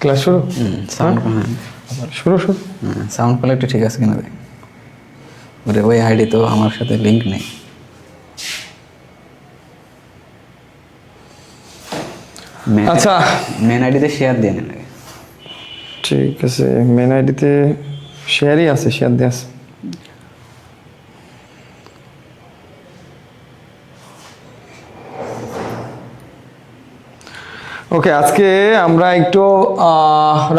Class শুরু? Sound শুরু শুরু। সাউন্ড কোয়ালিটি ঠিক আছে কিনা দেখ। ওরে ওই আইডি তো আমার সাথে লিঙ্ক নেই। আচ্ছা, মেন আইডিতে শেয়ার দিয়ে নেন আগে। ঠিক আছে, মেন আইডিতে শেয়ারই আছে, শেয়ার দিয়ে আছে। ওকে, আজকে আমরা একটু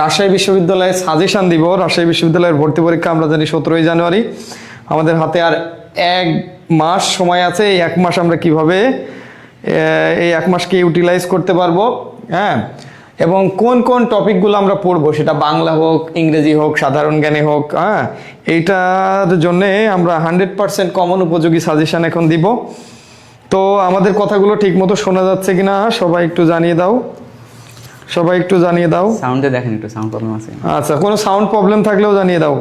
রাজশাহী বিশ্ববিদ্যালয়ে সাজেশন দিব। রাজশাহী বিশ্ববিদ্যালয়ের ভর্তি পরীক্ষা আমরা জানি 17ই জানুয়ারি। আমাদের হাতে আর 1 মাস সময় আছে। এই 1 মাস আমরা কিভাবে এই 1 মাসকে ইউটিলাইজ করতে পারবো, হ্যাঁ, এবং কোন কোন টপিকগুলো আমরা পড়বো, সেটা বাংলা হোক, ইংরেজি হোক, সাধারণ জ্ঞানে হোক, হ্যাঁ, এইটার জন্যে আমরা 100% কমন উপযোগী সাজেশন এখন দিব। তো আমাদের কথাগুলো ঠিক মতো শোনা যাচ্ছে কিনা সবাই একটু জানিয়ে দাও। সবাই একটু জানিয়ে দাও। সাউন্ডে দেখেন একটু সাউন্ড প্রবলেম আছে। আচ্ছা, কোনো সাউন্ড প্রবলেম থাকলেও জানিয়ে দাও।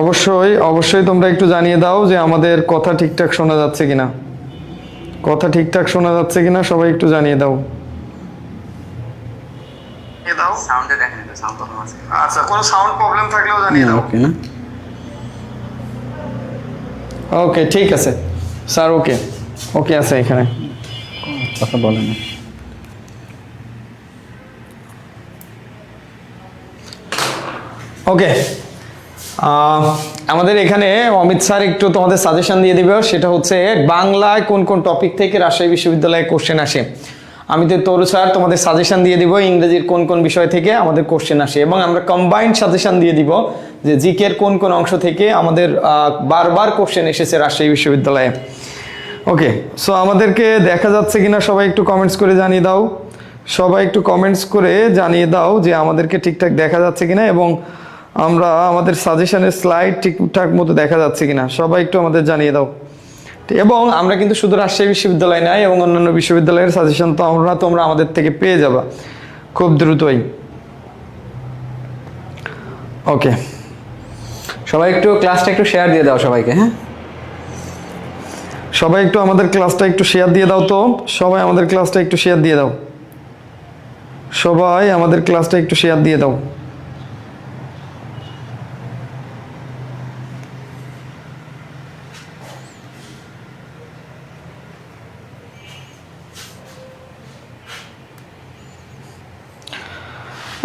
অবশ্যই অবশ্যই তোমরা একটু জানিয়ে দাও যে আমাদের কথা ঠিকঠাক শোনা যাচ্ছে কিনা। কথা ঠিকঠাক শোনা যাচ্ছে কিনা সবাই একটু জানিয়ে দাও। সাউন্ডে দেখেন একটু সাউন্ড প্রবলেম আছে। আচ্ছা, কোনো সাউন্ড প্রবলেম থাকলেও জানিয়ে দাও। ওকে না? ওকে, ঠিক আছে স্যার। ওকে ওকে আছে এখানে। কথা বলে না। ওকে, আমাদের এখানে অমিত স্যার একটু তোমাদের সাজেশন দিয়ে দিবে। সেটা হচ্ছে বাংলায় কোন কোন টপিক থেকে রাজশাহী বিশ্ববিদ্যালয়ে কোশ্চেন আসে। আমি তো তরু স্যার তোমাদের সাজেশন দিয়ে দিব ইংরেজির কোন কোন বিষয় থেকে আমাদের কোশ্চেন আসে, এবং আমরা কম্বাইন্ড সাজেশন দিয়ে দিব যে জিকের কোন কোন অংশ থেকে আমাদের বারবার কোশ্চেন এসেছে রাজশাহী বিশ্ববিদ্যালয়ে। ওকে, সো আমাদেরকে দেখা যাচ্ছে কিনা সবাই একটু কমেন্টস করে জানিয়ে দাও। সবাই একটু কমেন্টস করে জানিয়ে দাও যে আমাদেরকে ঠিকঠাক দেখা যাচ্ছে কিনা, এবং আমরা আমাদের সাজেশনের স্লাইড ঠিকঠাক মতো দেখা যাচ্ছে কিনা সবাই একটু আমাদের জানিয়ে দাও। এবং আমরা কিন্তু শুধু রাজশাহী বিশ্ববিদ্যালয় নাই, এবং অন্যান্য বিশ্ববিদ্যালয়ের সাজেশন তো তোমরা আমাদের থেকে পেয়ে যাবা খুব দ্রুতই। ওকে, সবাই একটু ক্লাসটা একটু শেয়ার দিয়ে দাও সবাইকে। হ্যাঁ, সবাই একটু আমাদের ক্লাসটা একটু শেয়ার দিয়ে দাও। তো সবাই আমাদের ক্লাসটা একটু শেয়ার দিয়ে দাও। সবাই আমাদের ক্লাসটা একটু শেয়ার দিয়ে দাও।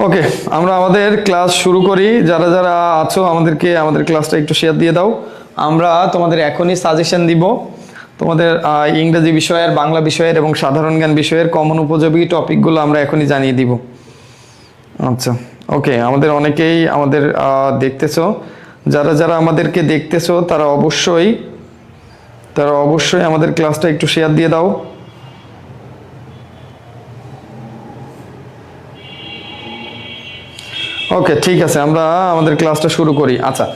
ওকে, আমরা আমাদের ক্লাস শুরু করি। যারা যারা আছো আমাদেরকে আমাদের ক্লাসটা একটু শেয়ার দিয়ে দাও। আমরা তোমাদের এখনই সাজেশন দিব তোমাদের ইংরেজি বিষয়ের, বাংলা বিষয়ের এবং সাধারণ জ্ঞান বিষয়ের কমন উপযোগী টপিকগুলো আমরা এখনই জানিয়ে দিব। আচ্ছা, ওকে, আমাদের অনেকেই আমাদের দেখতেছো। যারা যারা আমাদেরকে দেখতেছো তারা অবশ্যই আমাদের ক্লাসটা একটু শেয়ার দিয়ে দাও। ওকে, ঠিক আছে, আমরা আমাদের ক্লাসটা শুরু করি। আচ্ছা,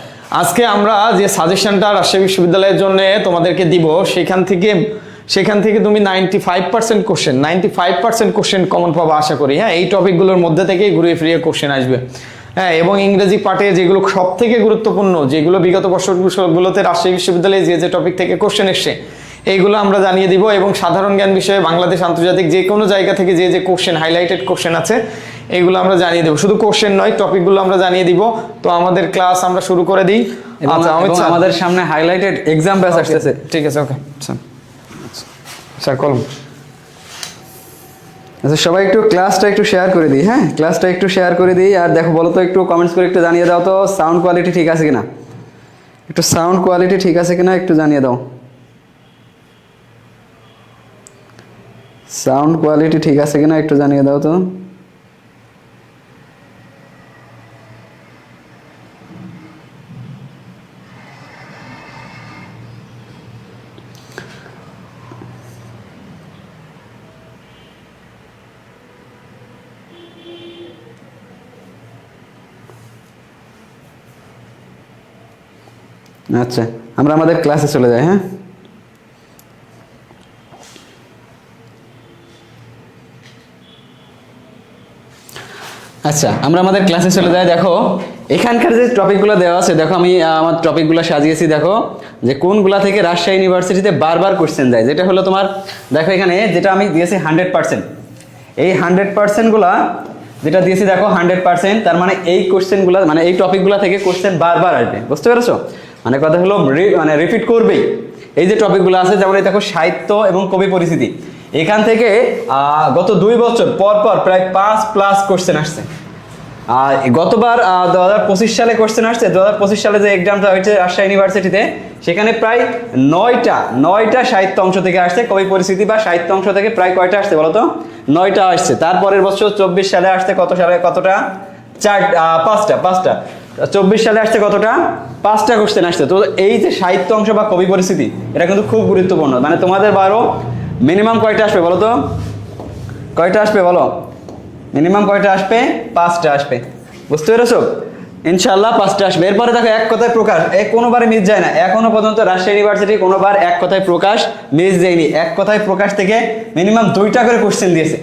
আজকে আমরা যে সাজেশনটা রাজশাহী বিশ্ববিদ্যালয়ের জন্য তোমাদেরকে দিব সেখান থেকে তুমি 95% কোশ্চেন কমন পাবা আশা করি। হ্যাঁ, এই টপিকগুলোর মধ্যে থেকেই ঘুরিয়ে ফিরিয়ে কোশ্চেন আসবে। হ্যাঁ, এবং ইংরেজি পার্টে যেগুলো সব থেকে গুরুত্বপূর্ণ, যেগুলো বিগত বছরগুলোতে রাজশাহী বিশ্ববিদ্যালয়ে যে টপিক থেকে কোশ্চেন এসছে এইগুলো আমরা জানিয়ে দিব। এবং সাধারণ জ্ঞান বিষয়ে বাংলাদেশ, আন্তর্জাতিক যে কোনো জায়গা থেকে যে কোশ্চেন, হাইলাইটেড কোশ্চেন আছে এইগুলো আমরা জানিয়ে দেবো। শুধু কোশ্চেন নয়, টপিকগুলো আমরা জানিয়ে দিব। তো আমাদের ক্লাস আমরা শুরু করে দিই। আচ্ছা, আমাদের সামনে হাইলাইটেড এক্সাম ব্যাচ আসতেছে। ঠিক আছে, ওকে স্যার কলম। আচ্ছা, সবাই একটু ক্লাসটা একটু শেয়ার করে দিই। হ্যাঁ, ক্লাসটা একটু শেয়ার করে দিই। আর দেখো, বলো তো একটু কমেন্টস করে একটু জানিয়ে দাও তো সাউন্ড কোয়ালিটি ঠিক আছে কিনা। একটু সাউন্ড কোয়ালিটি ঠিক আছে কিনা একটু জানিয়ে দাও। সাউন্ড কোয়ালিটি ঠিক আছে কিনা একটু জানিয়ে দাও তো। আচ্ছা, আমরা আমাদের ক্লাসে চলে যাই। হ্যাঁ, আচ্ছা, আমরা আমাদের ক্লাসে চলে যাই। দেখো, এখানকার যে টপিকগুলো দেওয়া আছে দেখো, আমি আমার টপিকগুলো সাজিয়েছি, দেখো যে কোনগুলা থেকে রাজশাহী ইউনিভার্সিটিতে বারবার কোশ্চেন দেয়। যেটা হলো তোমার, দেখো এখানে যেটা আমি দিয়েছি 100%, এই 100%গুলা যেটা দিয়েছি দেখো 100%, তার মানে এই কোশ্চেনগুলো মানে এই টপিকগুলো থেকে কোশ্চেন বারবার আসবে, বুঝতে পেরেছো? মানে কথা হলো মানে রিপিট করবেই। এই যে টপিকগুলো আছে, যেমন এই দেখো সাহিত্য এবং কবি পরিস্থিতি, এখান থেকে গত 2 বছর পর পর প্রায় 5+ কোশ্চেন আসছে। আর গতবার 2025 সালে কোশ্চেন আসছে। 2025 সালে যে এক্সামটা হয়েছে রাজশাহী ইউনিভার্সিটিতে, সেখানে প্রায় 9টা সাহিত্য অংশ থেকে আসছে। কবি পরিস্থিতি বা সাহিত্য অংশ থেকে প্রায় কয়টা আসছে বলো তো? 9টা আসছে। তারপরের বছর 24 সালে আসছে কতটা? 5টা। 24 সালে আসছে কতটা? 5টা কোশ্চেন আসছে। তো এই যে সাহিত্য অংশ বা কবি পরিস্থিতি, এটা কিন্তু খুব গুরুত্বপূর্ণ। মানে তোমাদের 12 মিনিমাম কয়টা আসবে বলো তো? কয়টা আসবে বলো? মিনিমাম কয়টা আসবে? 5টা আসবে, বুঝতে পেরেছো? ইনশাল্লাহ 5টা আসবে। এরপরে দেখো এক কথায় প্রকাশ, কোনোবারে মিস যায় না। এখনো পর্যন্ত রাজশাহী ইউনিভার্সিটি কোনোবার এক কথায় প্রকাশ মিস যায়নি। এক কথায় প্রকাশ থেকে মিনিমাম 2টা করে কোশ্চেন দিয়েছে।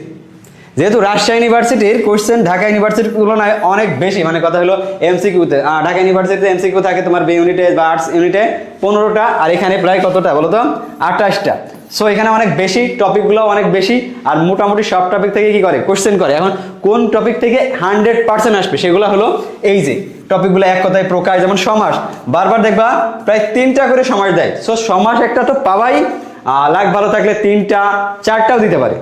যেহেতু রাজশাহী ইউনিভার্সিটির কোশ্চেন ঢাকা ইউনিভার্সিটির তুলনায় অনেক বেশি, মানে কথা হলো এমসিকিউতে, ঢাকা ইউনিভার্সিটিতে এমসিকিউ থাকে তোমার বি ইউনিটে বা আর্টস ইউনিটে 15টা, আর এখানে প্রায় কতটা বলো তো? 28টা। সো এখানে অনেক বেশি, টপিকগুলো অনেক বেশি, আর মোটামুটি সব টপিক থেকে কি করে? কোশ্চেন করে। এখন কোন টপিক থেকে 100% আসবে সেগুলো হলো এই যে টপিকগুলো। এক কথায় প্রকাশ, যেমন সমাস, বারবার দেখবা প্রায় 3টা করে সমাস দেয়। সো সমাস একটা তো পাবাই, লাক ভালো থাকলে 3টা 4টাও দিতে পারে।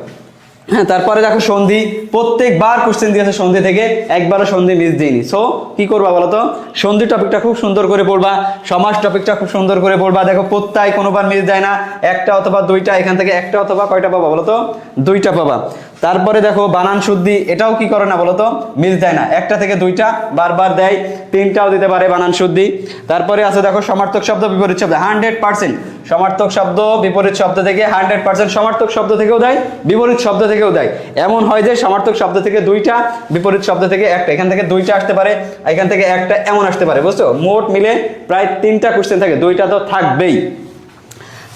হ্যাঁ, তারপরে দেখো সন্ধি, প্রত্যেকবার কোশ্চেন দিয়েছে সন্ধি থেকে, একবারও সন্ধি মিস দিইনি। সো কি করবা বলো তো? সন্ধি টপিকটা খুব সুন্দর করে পড়বা, সমাস টপিকটা খুব সুন্দর করে পড়বা। দেখো প্রত্যয় কোনোবার মিস দেয় না, 1টা অথবা 2টা, এখান থেকে 1টা অথবা কয়টা পাবা বলো তো? 2টা পাবা। তারপরে দেখো বানান শুদ্ধি, এটাও কি করে না বলো তো? মিস দেয় না, 1টা থেকে 2টা বারবার দেয়, 3টাও দিতে পারে বানান শুদ্ধি। তারপরে আছে দেখো সমার্থক শব্দ বিপরীত শব্দ, 100% সমার্থক শব্দ বিপরীত শব্দ থেকে 100%, সমার্থক শব্দ থেকেও দেয়, বিপরীত শব্দ থেকেও দেয়। এমন হয় যে সমার্থক শব্দ থেকে 2টা, বিপরীত শব্দ থেকে 1টা, এখান থেকে 2টা আসতে পারে, এখান থেকে 1টা, এমন আসতে পারে, বুঝছো? মোট মিলে প্রায় 3টা কোশ্চেন থাকে, 2টা তো থাকবেই।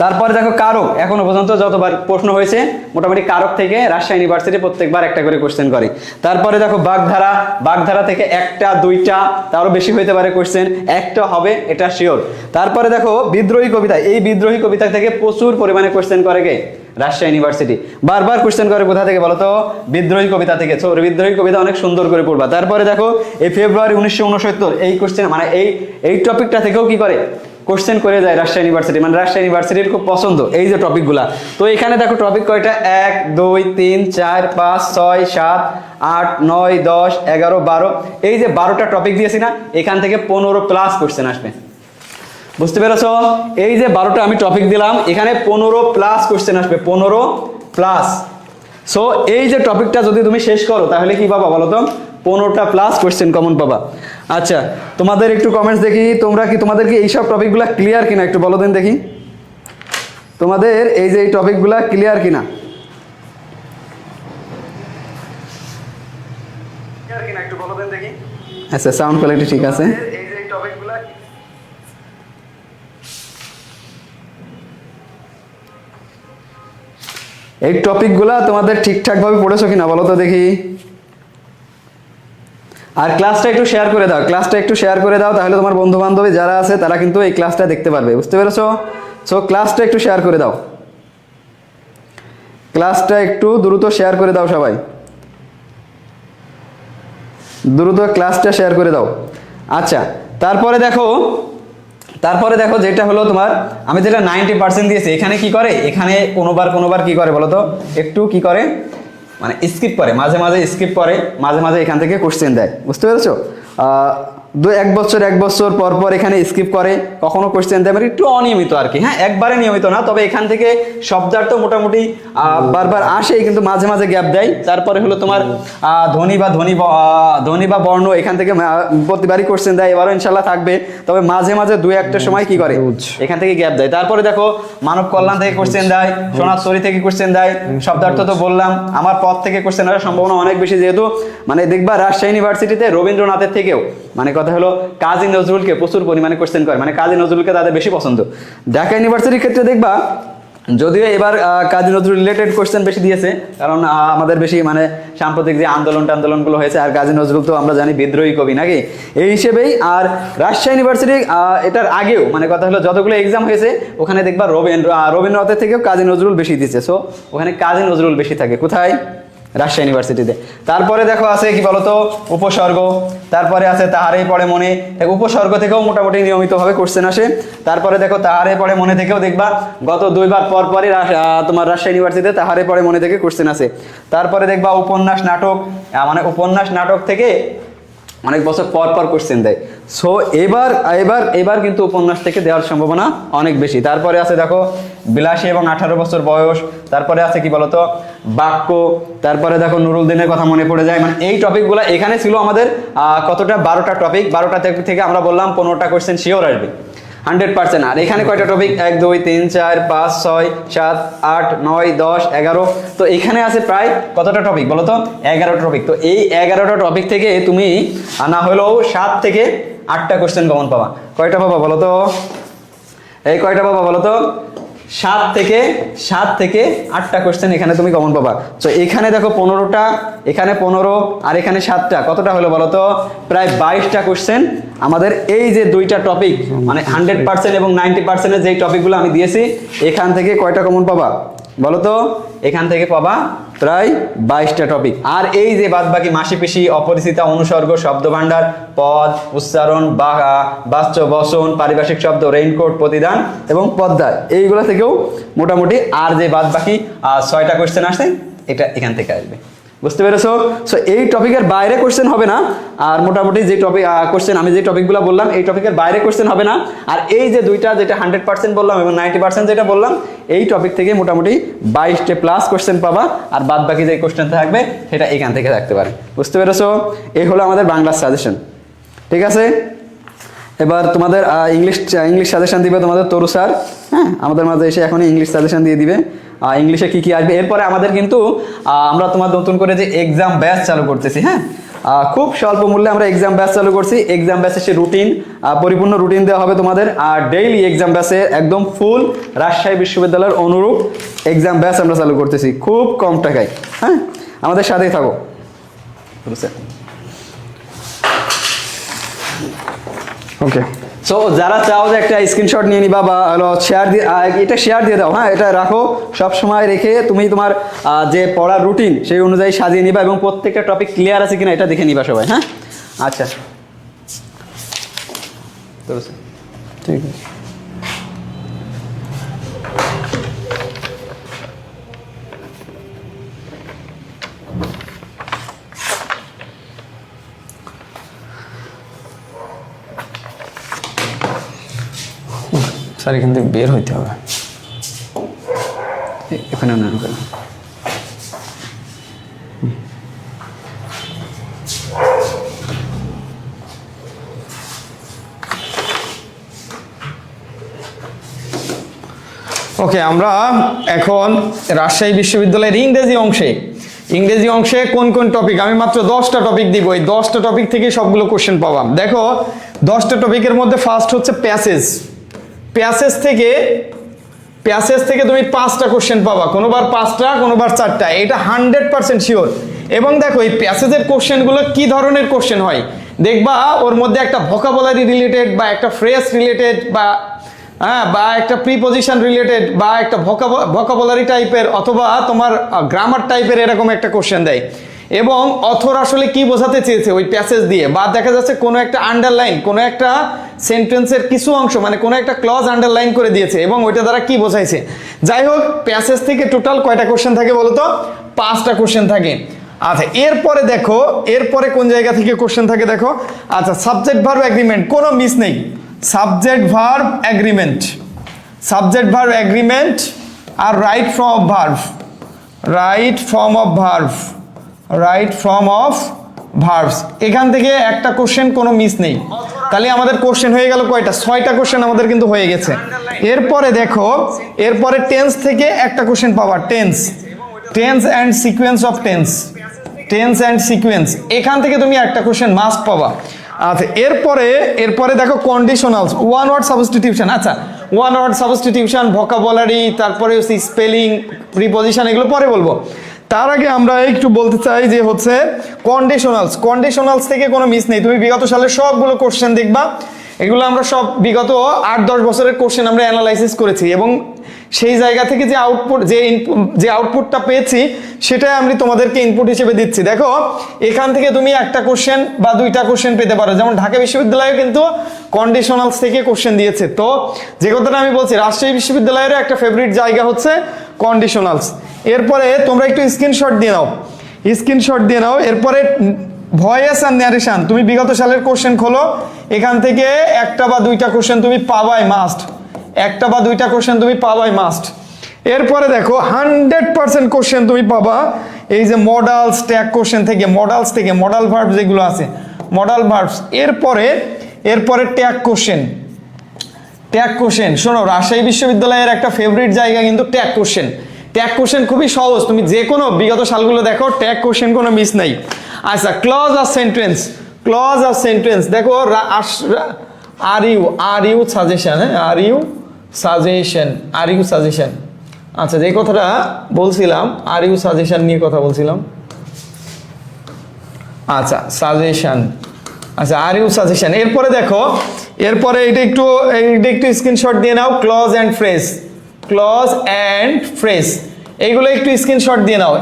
তারপরে দেখো কারক, এখনো পর্যন্ত যতবার প্রশ্ন হয়েছে মোটামুটি কারক থেকে রাজশাহী ইউনিভার্সিটি প্রত্যেকবার একটা করে কোশ্চেন করে। তারপরে দেখো বাগধারা, বাগধারা থেকে 1টা 2টা, তারও বেশি হইতে পারে কোশ্চেন, 1টা হবে এটা শিওর। তারপরে দেখো বিদ্রোহী কবিতা, এই বিদ্রোহী কবিতা থেকে প্রচুর পরিমাণে কোশ্চেন করে কে? রাজশাহী ইউনিভার্সিটি। বারবার কোশ্চেন করে কোথা থেকে বলো তো? বিদ্রোহী কবিতা থেকে। সো বিদ্রোহী কবিতা অনেক সুন্দর করে পড়বা। তারপরে দেখো এই ফেব্রুয়ারি 1969, এই কোশ্চেন মানে এই টপিকটা থেকেও কি করে? কোশ্চেন করে যায় রাজশাহী ইউনিভার্সিটি। মানে রাজশাহী ইউনিভার্সিটির খুব পছন্দ এই যে টপিকগুলা। তো এখানে দেখো টপিক কয়টা? 1 2 3 4 5 6 7 8 9 10 11 12, এই যে 12টা টপিক দিয়েছি না, এখান থেকে 15+ কোশ্চেন আসবে, বুঝতে পেরেছো? এই যে 12টা আমি টপিক দিলাম, এখানে 15+ কোশ্চেন আসবে, 15+। সো এই যে টপিকটা যদি তুমি শেষ করো তাহলে কি পাবা বলো তো? 15টা+ কোশ্চেন কমন পাবা। আচ্ছা, তোমাদের একটু কমেন্টস দেখি, তোমাদের কি এইসব টপিকগুলো ক্লিয়ার কিনা একটু বলো দেন দেখি। তোমাদের এই যে এই টপিকগুলো ক্লিয়ার কিনা? একটু বলো দেন দেখি। আচ্ছা, সাউন্ড কোয়ালিটি ঠিক আছে। এই যে এই টপিকগুলো এই টপিকগুলা তোমাদের ঠিকঠাকভাবে পড়েছো কিনা বলো তো দেখি। আর ক্লাসটা একটু শেয়ার করে দাও, ক্লাসটা একটু শেয়ার করে দাও, তাহলে তোমার বন্ধু বান্ধবী যারা আছে তারা কিন্তু এই ক্লাসটা দেখতে পারবে, বুঝতে পেরেছো? সো ক্লাসটা একটু শেয়ার করে দাও, ক্লাসটা একটু দ্রুত শেয়ার করে দাও সবাই, দ্রুত ক্লাসটা শেয়ার করে দাও। আচ্ছা, তারপরে দেখো যেটা হলো তোমার, আমি যেটা 90% দিয়েছি, এখানে কি করে? এখানে কোনোবার কি করে বলো তো? একটু কি করে মানে স্কিপ করে, মাঝে মাঝে স্কিপ করে, মাঝে মাঝে এখান থেকে কোশ্চেন দেয়, বুঝতে পেরেছো? এক বছর পর পর এখানে স্কিপ করে, কখনো কোশ্চেন দেয়, মানে একটু অনিয়মিত আর কি। হ্যাঁ, একবারে নিয়মিত না, তবে এখান থেকে শব্দার্থ মোটামুটি বারবার আসে, কিন্তু মাঝে মাঝে গ্যাপ দেয়। তারপরে হলো তোমার ধ্বনি বা বর্ণ, এখান থেকে প্রতিবারই কোশ্চেন দেয়, এবারও ইনশাল্লাহ থাকবে, তবে মাঝে মাঝে 2-1টা সময় কি করে এখান থেকে গ্যাপ দেয়। তারপরে দেখো মানব কল্যাণ থেকে কোশ্চেন দেয়, সোনারতরী থেকে কোশ্চেন দেয়, শব্দার্থ তো বললাম, আমার পথ থেকে কোশ্চেন আসার সম্ভাবনা অনেক বেশি, যেহেতু মানে দেখবা রাজশাহী ইউনিভার্সিটিতে রবীন্দ্রনাথের থেকেও মানে কথা হলো কাজী নজরুলকে প্রচুর পরিমাণে কোশ্চেন করে, মানে কাজী নজরুলকে তাদের বেশি পছন্দ। ঢাকা ইউনিভার্সিটির ক্ষেত্রে দেখবা যদিও এবার কাজী নজরুল রিলেটেড কোশ্চেন বেশি দিয়েছে, কারণ আমাদের বেশি মানে সাম্প্রতিক যে আন্দোলনগুলো হয়েছে, আর কাজী নজরুল তো আমরা জানি বিদ্রোহী কবি নাকি, এই হিসেবেই। আর রাজশাহী ইউনিভার্সিটি এটার আগেও মানে কথা হলো যতগুলো এক্সাম হয়েছে ওখানে দেখবা রবীন্দ্রনাথের থেকেও কাজী নজরুল বেশি দিচ্ছে। সো ওখানে কাজী নজরুল বেশি থাকে কোথায়? রাজশাহী ইউনিভার্সিটিতে। তারপরে দেখো আছে কি বলতো উপসর্গ, তারপরে আছে তাহারেই পড়ে মনে। উপসর্গ থেকেও মোটামুটি নিয়মিতভাবে কোশ্চেন আসে। তারপরে দেখো তাহারে পড়ে মনে থেকেও দেখবা গত 2 বার পর পরই তোমার রাজশাহী ইউনিভার্সিটিতে তাহারে পড়ে মনে থেকে কোশ্চেন আসে। তারপরে দেখবা উপন্যাস নাটক, মানে উপন্যাস নাটক থেকে অনেক বছর পর পর কোশ্চেন দেয়। সো এবার কিন্তু উপন্যাস থেকে দেওয়ার সম্ভাবনা অনেক বেশি। তারপরে আছে দেখো 82 এবং 18 বছর বয়স। তারপরে আছে কি বলতো বাক্য। তারপরে দেখো নুরুল দিনের কথা মনে পড়ে যায়। মানে এই টপিকগুলো এখানে ছিল আমাদের কতটা 12টা টপিক। 12টা থেকে আমরা বললাম 15টা কোশ্চেন শিওর আসবে 100%। আর এখানে কয়টা টপিক? 1 2 3 4 5 6 7 8 9 10 11। তো এখানে আছে প্রায় কতটা টপিক বলো তো? 11টা টপিক। তো এই 11টা টপিক থেকে তুমি না হলেও 7 থেকে 8টা কোশ্চেন কমন পাবা। কয়টা পাবা বলো তো? এই কয়টা পাবা বলো তো? 7 থেকে 8টা কোশ্চেন এখানে তুমি কমন পাবা। তো এখানে দেখো 15টা, এখানে 15 আর এখানে 7টা, কতটা হলো বলো তো? প্রায় 22টা কোশ্চেন আমাদের এই যে 2টা টপিক মানে 100% এবং 90% এর যেই টপিকগুলো আমি দিয়েছি এখান থেকে কয়টা কমন পাবা বলো তো? এখান থেকে পাবা প্রায় 22টা টপিক। আর এই যে বাদ বাকি মাসি পিসি, অপরিচিতা, অনুসর্গ, শব্দভাণ্ডার, পদ, উচ্চারণ, বাচ্য, বচন, পারিভাষিক শব্দ, রেইনকোট, প্রতিদান এবং পদ্মা, এইগুলো থেকেও মোটামুটি আর যে বাদ বাকি 6টা কোশ্চেন আসে এটা এখান থেকে আসবে। বুঝতে পেরেছো? সো এই টপিকের বাইরে কোশ্চেন হবে না। আর মোটামুটি যে টপিক কোশ্চেন আমি যে টপিকগুলো বললাম এই টপিকের বাইরে কোশ্চেন হবে না। আর এই যে 2টা যেটা 100% বললাম এবং 90% যেটা বললাম এই টপিক থেকে মোটামুটি 22টা প্লাস কোশ্চেন পাবা। আর বাদ বাকি যে কোশ্চেন থাকবে সেটা এখান থেকে থাকতে পারে। বুঝতে পেরেছো? এই হলো আমাদের বাংলা সাজেশন। ঠিক আছে, এবার তোমাদের ইংলিশ সাজেশন দিবে তোমাদের তরু স্যার। হ্যাঁ, আমাদের মাঝে এসে এখনই ইংলিশ সাজেশন দিয়ে দিবে ইংলিশে কি কি আসবে। এরপরে আমাদের কিন্তু আমরা তোমার নতুন করে যে এক্সাম ব্যাচ চালু করতেছি। হ্যাঁ, খুব স্বল্প মূল্যে আমরা এক্সাম ব্যাচ চালু করছি। এক্সাম ব্যাচে সে রুটিন, পরিপূর্ণ রুটিন দেওয়া হবে তোমাদের। আর ডেইলি এক্সাম ব্যাচে একদম ফুল রাজশাহী বিশ্ববিদ্যালয়ের অনুরূপ এক্সাম ব্যাচ আমরা চালু করতেছি খুব কম টাকায়। হ্যাঁ, আমাদের সাথেই থাকো। ওকে, সো যারা চাও যে একটা স্ক্রিনশট নিয়ে নিবা বা হলো শেয়ার দিয়ে এটা শেয়ার দিয়ে দাও। হ্যাঁ, এটা রাখো, সব সময় রেখে তুমি তোমার যে পড়ার রুটিন সেই অনুযায়ী সাজিয়ে নিবা এবং প্রত্যেকটা টপিক ক্লিয়ার আছে কিনা এটা দেখে নিবা সবাই। হ্যাঁ, আচ্ছা ঠিক আছে। স্যার এখান থেকে বের হইতে হবে। এখানে না ওকে, আমরা এখন রাজশাহী বিশ্ববিদ্যালয়ের ইংরেজি অংশে কোন কোন টপিক, আমি মাত্র 10টা টপিক দিব। এই 10টা টপিক থেকে সবগুলো কোশ্চেন পাবাম। দেখো 10টা টপিকের মধ্যে ফার্স্ট হচ্ছে প্যাসেজ থেকে তুমি 5টা কোশ্চেন পাবা, কোনোবার 5টা কোনোবার 4টা, এটা 100% শিওর। এবং দেখো এই প্যাসেজের কোশ্চেনগুলো কি ধরনের কোশ্চেন হয় দেখবা, ওর মধ্যে একটা ভোকাবুলারি রিলেটেড বা একটা ফ্রেজ রিলেটেড বা বা একটা প্রিপজিশন রিলেটেড বা একটা ভোকাবুলারি টাইপের অথবা তোমার গ্রামার টাইপের এরকম একটা কোশ্চেন দেয়। এবং অথর আসলে কি বোঝাতে চেয়েছে ওই প্যাসেজ দিয়ে, বা দেখা যাচ্ছে কোনো একটা আন্ডারলাইন, কোনো একটা সেন্টেন্সের কিছু অংশ মানে কোনো একটা ক্লজ আন্ডারলাইন করে দিয়েছে এবং ওইটা দ্বারা কি বোঝাইছে। যাই হোক, প্যাসেজ থেকে টোটাল কয়টা কোশ্চেন থাকে বলো তো? 5টা কোশ্চেন থাকে। আচ্ছা, এরপরে কোন জায়গা থেকে কোশ্চেন থাকে দেখো। আচ্ছা, সাবজেক্ট ভার্ব এগ্রিমেন্ট, কোনো মিস নেই। সাবজেক্ট ভার্ব এগ্রিমেন্ট আর রাইট ফর্ম অফ ভার্বস, এখান থেকে একটা কোশ্চেন কোনো মিস নেই। তাহলে আমাদের কোশ্চেন হয়ে গেল কয়টা? 6টা কোশ্চেন আমাদের কিন্তু হয়ে গেছে। এরপরে দেখো, এরপরে টেন্স থেকে একটা কোশ্চেন পাওয়া, tense and sequence of tense, এখান থেকে তুমি একটা কোশ্চেন মাস্ট পাবা। আচ্ছা এরপরে দেখো কন্ডিশনালস, ওয়ান ওয়ার্ড সাবস্টিটিউশন। আচ্ছা ওয়ান ওয়ার্ড সাবস্টিটিউশন, ভোকাবুলারি, তারপরে হচ্ছে স্পেলিং, প্রিপজিশন, এগুলো পরে বলবো। তার আগে আমরা একটু বলতে চাই যে হচ্ছে কন্ডিশনালস থেকে কোনো মিস নেই। তুমি বিগত সালের সবগুলো কোশ্চেন দেখবা, এগুলো আমরা সব বিগত 8-10 বছরের কোশ্চেন আমরা অ্যানালাইসিস করেছি এবং সেই জায়গা থেকে যে আউটপুটটা পেয়েছি সেটাই আমি তোমাদেরকে ইনপুট হিসেবে দিচ্ছি। দেখো এখান থেকে তুমি একটা কোশ্চেন বা দুইটা কোশ্চেন পেতে পারো, যেমন ঢাকা বিশ্ববিদ্যালয়ে কিন্তু কন্ডিশনালস থেকে কোশ্চেন দিয়েছে। তো যে কথাটা আমি বলছি, রাজশাহী বিশ্ববিদ্যালয়ের একটা ফেভারিট জায়গা হচ্ছে কন্ডিশনালস। এরপরে তোমরা একটু স্ক্রিনশট দিয়ে নাও। এরপরে ভয়েস আর ন্যারেশন, তুমি বিগত সালের কোশ্চেন খোলো, এখান থেকে একটা বা দুইটা কোশ্চেন তুমি পাবাই মাস্ট। এরপরে দেখো 100% কোশ্চেন তুমি পাবা এই যে মডালস ট্যাগ কোশ্চেন থেকে, মডাল ভার্ব যেগুলো আছে, মডাল ভার্বস। এরপরে ট্যাগ কোশ্চেন। শোনো, রাজশাহী বিশ্ববিদ্যালয়ের একটা ফেভারিট জায়গা কিন্তু ট্যাগ কোশ্চেন খুবই সহজ, তুমি যে কোনো বিগত সালগুলো দেখো, ট্যাগ কোশ্চেন কোনো মিস নাই। আচ্ছা ক্লজ আর সেন্টেন্স দেখো, আর ইউ সাজেশন। আচ্ছা যে কথাটা বলছিলাম, আর ইউ সাজেশন নিয়ে কথা বলছিলাম। আচ্ছা সাজেশন, আচ্ছা আর ইউ সাজেশন। এরপরে দেখো, এটা একটু স্ক্রিনশট দিয়ে নাও। ক্লজ অ্যান্ড ফ্রেজ এইগুলো একটু স্ক্রিনশট দিয়ে নাও।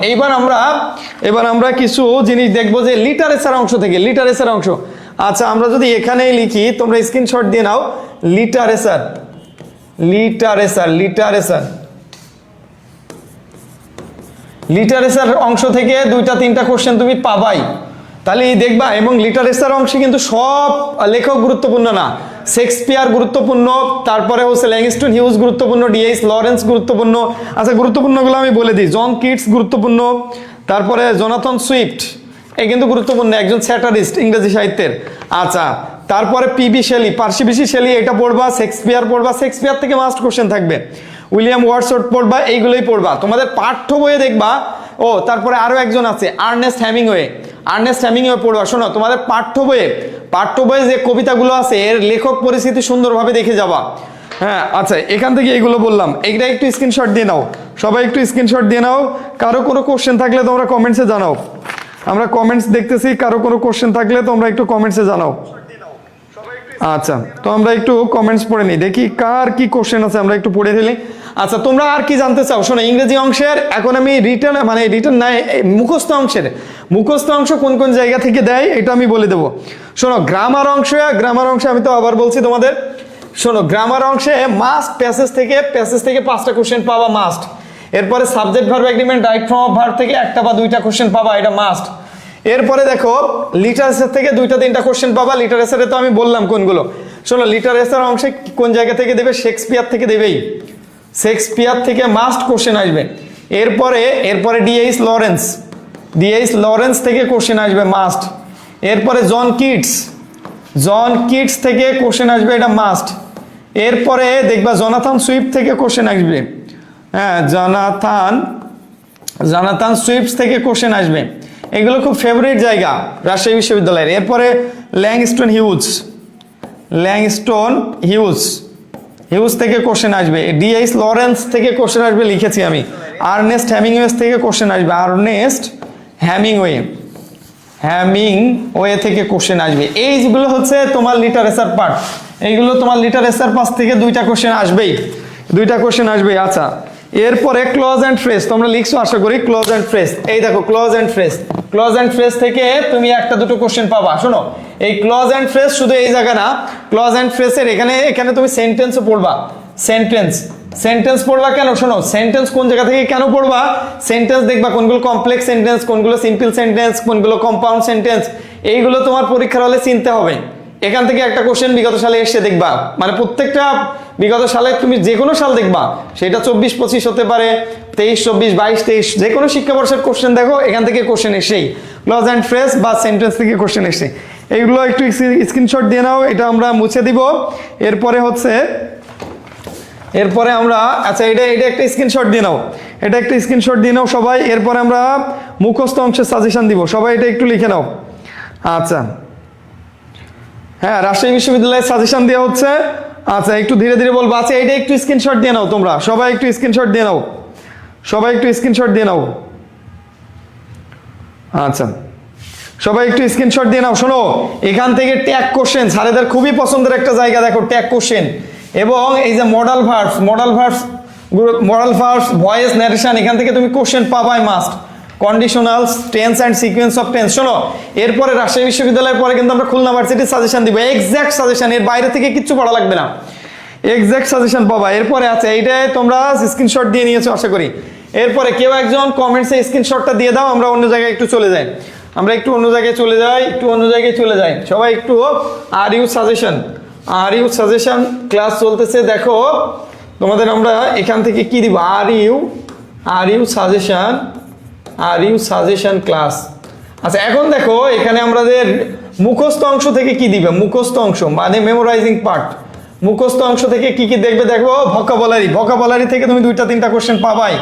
এবার আমরা কিছু জিনিস দেখবো যে লিটারেচার অংশ থেকে, অংশ। আচ্ছা আমরা যদি এখানেই লিখি, তোমরা স্ক্রিনশট দিয়ে নাও। লিটারেচার অংশ থেকে 2-3টা কোশ্চেন তুমি পাবাই, তাহলে দেখবা। এবং লিটারেচার অংশে কিন্তু সব লেখক গুরুত্বপূর্ণ না, শেক্সপিয়ার গুরুত্বপূর্ণ, তারপরে হচ্ছে ল্যাংস্টন হিউজ গুরুত্বপূর্ণ, ডিএইচ লরেন্স গুরুত্বপূর্ণ। আচ্ছা গুরুত্বপূর্ণগুলো আমি বলে দিই। জন কিটস গুরুত্বপূর্ণ, তারপরে জোনাথন সুইফট এই কিন্তু গুরুত্বপূর্ণ, একজন স্যাটারিস্ট ইংরেজি সাহিত্যের। আচ্ছা তারপরে পিবি শেলি, পার্সি বিশি শেলি, এটা পড়বা। শেক্সপিয়ার পড়বা, শেক্সপিয়ার থেকে মাস্ট কোশ্চেন থাকবে। উইলিয়াম ওয়ার্ডসওয়ার্থ পড়বা, এইগুলোই পড়বা। তোমাদের পাঠ্য বইয়ে দেখবা, তারপরে আরো একজন আছে আর্নেস্ট হেমিংওয়ে পড়বা। শোনো, তোমাদের পাঠ্য বইয়ে যে কবিতাগুলো আছে এর লেখক পরিস্থিতি সুন্দরভাবে দেখে যাবা। হ্যাঁ আচ্ছা, এখান থেকে এইগুলো বললাম, এইটা একটু স্ক্রিনশট দিয়ে নাও, সবাই একটু স্ক্রিনশট দিয়ে নাও। কারো কোনো কোশ্চেন থাকলে তোমরা কমেন্টসে জানাও, আমরা কমেন্টস দেখতেছি। কারো কোনো কোশ্চেন থাকলে তোমরা একটু কমেন্টসে জানাও। আচ্ছা তো আমরা একটু কমেন্টস পড়ে নিই, দেখি কার কি কোশ্চেন আছে, আমরা একটু পড়ে ফেলি। আচ্ছা তোমরা আর কি জানতে চাও? শোনো, ইংরেজি অংশের এখন আমি রিটার্ন নাই, মুখস্থ অংশ কোন কোন জায়গা থেকে দেয় এটা আমি বলে দেবো। শোনো, গ্রামার অংশে আমি তো আবার বলছি তোমাদের, শোনো গ্রামার অংশে মাস্ট প্যাসেজ থেকে 5টা কোশ্চেন পাবা মাস্ট। এরপরে subject verb agreement right form of verb থেকে 1টা বা 2টা কোশ্চেন পাবা, এটা মাস্ট। এরপরে দেখো লিটারেচার থেকে 2-3টা কোশ্চেন পাবা। লিটারেচারে তো আমি বললাম কোনগুলো। শোনো, লিটারেচার অংশে কোন জায়গা থেকে দেবে? শেক্সপিয়ার থেকে দেবেই, শেক্সপিয়ার থেকে মাস্ট কোশ্চেন আসবে। এরপরে ডিএইচ লরেন্স থেকে কোশ্চেন আসবে মাস্ট। এরপরে জন কিটস থেকে কোশ্চেন আসবে, এটা মাস্ট। এরপরে দেখবা জোনাথন সুইফট থেকে কোশ্চেন আসবে। হ্যাঁ, জোনাথন সুইফট থেকে কোশ্চেন আসবে। এগুলো খুব ফেভারিট জায়গা রাজশাহী বিশ্ববিদ্যালয়ের। এরপরে ল্যাংস্টন হিউজ থেকে কোশ্চেন আসবে। ডিএইচ লরেন্স থেকে কোশ্চেন আসবে, লিখেছি আমি। আর্নেস্ট হেমিংওয়ে থেকে কোশ্চেন আসবে, হ্যামিংওয়ে থেকে কোশ্চেন আসবে। এইগুলো হচ্ছে তোমার লিটারেচার পার্ট। এইগুলো তোমার লিটারেচার পাশ থেকে 2টা কোশ্চেন আসবেই, আচ্ছা এরপরে ক্লজ অ্যান্ড ফ্রেজ, তোমরা লিখছো আশা করি। ক্লজ অ্যান্ড ফ্রেজ, এই দেখো ক্লজ অ্যান্ড ফ্রেজ থেকে তুমি 1-2 কোশ্চেন পাবা। শোনো, এই ক্লজ অ্যান্ড ফ্রেজ শুধু এই জায়গা না, ক্লজ অ্যান্ড ফ্রেজের এখানে তুমি সেন্টেন্সও পড়বা। সেন্টেন্স পড়বা কেন? শোনো, সেন্টেন্স কোন জায়গা থেকে কেন পড়বা? সেন্টেন্স দেখবা কোনগুলো কমপ্লেক্স সেন্টেন্স, কোনগুলো সিম্পল সেন্টেন্স, কোনগুলো কম্পাউন্ড সেন্টেন্স, এইগুলো তোমার পরীক্ষার হলে চিনতে হবে। এখান থেকে একটা কোশ্চেন বিগত সালে এসে দেখবা, মানে প্রত্যেকটা বিগত সালে তুমি যে কোনো সাল দেখবা, সেটা 24-25 হতে পারে, 23-24, 22-23, যে কোনো শিক্ষাবর্ষের কোশ্চেন দেখো, এখান থেকে কোশ্চেন এসেই ক্লজ অ্যান্ড ফ্রেজ বা সেন্টেন্স থেকে কোশ্চেন এসে। এইগুলো একটু স্ক্রিনশট দিয়ে নাও, এটা আমরা মুছে দিব। এরপরে আমরা আচ্ছা এটা একটা স্ক্রিনশট দিয়ে নাও, সবাই। এরপরে আমরা মুখস্থ অংশের সাজেশন দিব, সবাই এটা একটু লিখে নাও। আচ্ছা হ্যাঁ, রাজশাহী বিশ্ববিদ্যালয়ের সাজেশন দেওয়া হচ্ছে। আচ্ছা, একটু ধীরে ধীরে বলবো। আচ্ছা, এটা একটু স্ক্রিনশট দিয়ে নাও তোমরা সবাই, একটু স্ক্রিনশট দিয়ে নাও, সবাই একটু স্ক্রিনশট দিয়ে নাও। আচ্ছা, সবাই একটু স্ক্রিনশট দিয়ে নাও। শোনো, এখান থেকে ট্যাগ কোশ্চেন স্যারেদের খুবই পছন্দের একটা জায়গা, দেখো ট্যাগ কোশ্চেন, এবং এই যে মডাল ভার্বস ভয়েস ন্যারেশন, এখান থেকে তুমি কোশ্চেন পাবাই must. Conditionals, tense and sequence of tense. শোনো, এরপরে রাজশাহী বিশ্ববিদ্যালয়ের পরে কিন্তু আমরা খুলনা ভার্সিটির সাজেশন দিব, এক্সাক্ট সাজেশন, এর বাইরে থেকে কিচ্ছু পড়া লাগবে না, এক্সাক্ট সাজেশন পাবা। এরপরে আছে এইটাই তোমরা স্ক্রিনশট দিয়ে নিয়েছো আশা করি। এরপরে কেউ একজন কমেন্টসে স্ক্রিনশটটা দিয়ে দাও, আমরা অন্য জায়গায় একটু চলে যাই, আমরা একটু অন্য জায়গায় চলে যাই, একটু অন্য জায়গায় চলে যাই সবাই একটু। আর ইউ সাজেশন ক্লাস চলতেছে, দেখো তোমাদের আমরা এখান থেকে কি দিব, আর ইউ সাজেশন ক্লাস। আচ্ছা, এখন দেখো এখানে আমাদের মুখস্থ অংশ থেকে কি দিবে, মুখস্থ অংশ মানে মেমোরাইজিং পার্ট, মুখস্থ অংশ থেকে কি কি দেখবে দেখো, ভোকাবুলারি থেকে তুমি 2-3টা কোশ্চেন পাবাই,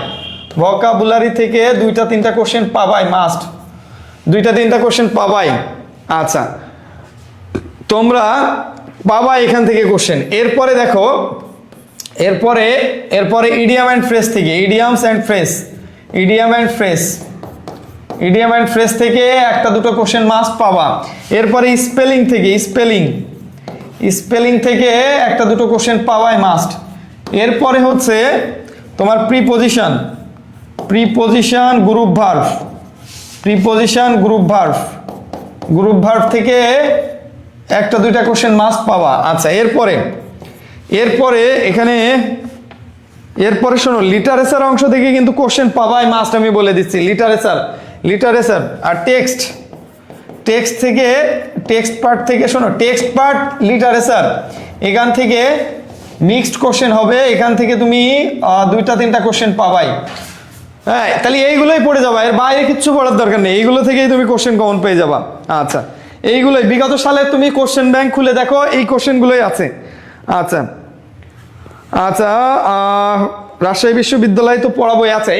ভোকাবুলারি থেকে 2-3টা কোশ্চেন পাবাই মাস্ট, 2-3টা কোশ্চেন পাবাই। আচ্ছা, তোমরা পাবা এখান থেকে কোশ্চেন। এরপরে দেখো, এরপরে ইডিয়াম অ্যান্ড ফ্রেজ থেকে, ইডিয়াম অ্যান্ড ফ্রেজ থেকে 1-2টো কোশ্চেন মাস্ট পাবা। এরপরে স্পেলিং থেকে, স্পেলিং থেকে 1-2টো কোশ্চেন পাবাই মাস্ট। এরপরে হচ্ছে তোমার প্রিপোজিশন গ্রুপ ভার্ব থেকে 1-2টা কোশ্চেন মাস্ট পাবা। আচ্ছা, এরপরে শোনো, লিটারেচার অংশ থেকে কিন্তু কোশ্চেন পাবাই মাস্ট, আমি বলে দিচ্ছি। লিটারেচার আর টেক্সট থেকে, টেক্সট পার্ট থেকে, শোনো টেক্সট পার্ট লিটারেচার, এখান থেকে মিক্সড কোশ্চেন হবে, এখান থেকে তুমি 2-3টা কোশ্চেন পাবাই। হ্যাঁ, তাহলে এইগুলোই পড়ে যাবা, এর বাইরে কিচ্ছু পড়ার দরকার নেই, এইগুলো থেকেই তুমি কোশ্চেন কমন পেয়ে যাবা। আচ্ছা, এইগুলোই বিগত সালে তুমি কোশ্চেন ব্যাংক খুলে দেখো, এই কোশ্চেনগুলোই আছে। আচ্ছা, রাজশাহী বিশ্ববিদ্যালয় তো পড়াবোই। আছে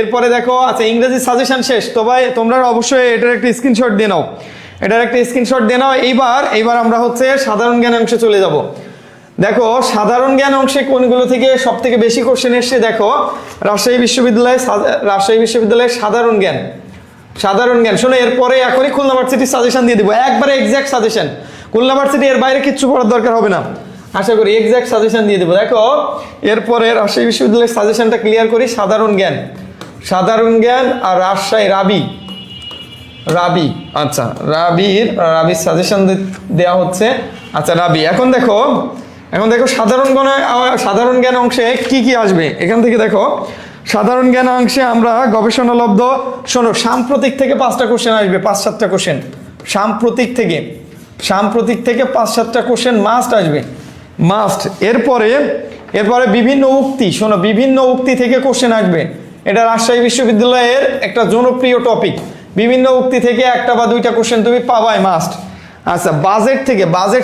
এরপরে দেখো, আচ্ছা ইংরেজি সাজেশন শেষ তো ভাই, তোমরা অবশ্যই এটার একটা স্ক্রিনশট দিয়ে নাও, এইবার আমরা হচ্ছে সাধারণ জ্ঞান অংশে চলে যাব। দেখো সাধারণ জ্ঞান অংশে কোনগুলো থেকে সব থেকে বেশি কোশ্চেন এসছে, দেখো রাজশাহী বিশ্ববিদ্যালয়ের সাধারণ জ্ঞান। শোনো, এরপরে এখনই খুলনা ভার্সিটির সাজেশন দিয়ে দিব, একবারে এক্সাক্ট সাজেশন, খুলনা ভার্সিটি এর বাইরে কিচ্ছু পড়ার দরকার হবে না, আশা করি এক্সাক্ট সাজেশন দিয়ে দেবো। দেখো এরপরে রাজশাহী বিশ্ববিদ্যালয়ের সাজেশনটা ক্লিয়ার করি। সাধারণ জ্ঞান আর রাজশাহী রাবি, আচ্ছা রাবির সাজেশন দেওয়া হচ্ছে। আচ্ছা, রাবি, এখন দেখো সাধারণ জ্ঞান অংশে কি কি আসবে এখান থেকে। দেখো সাধারণ জ্ঞান অংশে আমরা গবেষণালব্ধ, শোনো সাম্প্রতিক থেকে 5টা কোশ্চেন আসবে, 5-7টা কোশ্চেন সাম্প্রতিক থেকে 5-7টা কোশ্চেন মাস্ট আসবে, মাস্ট। এরপরে বিভিন্ন উক্তি, শোনো বিভিন্ন উক্তি থেকে কোশ্চেন আসবে, এটা রাজশাহী বিশ্ববিদ্যালয়ের একটা জনপ্রিয় টপিক, বিভিন্ন উক্তি থেকে 1টা বা 2টা কোশ্চেন তুমি পাবাই মাস্ট। আচ্ছা, বাজেট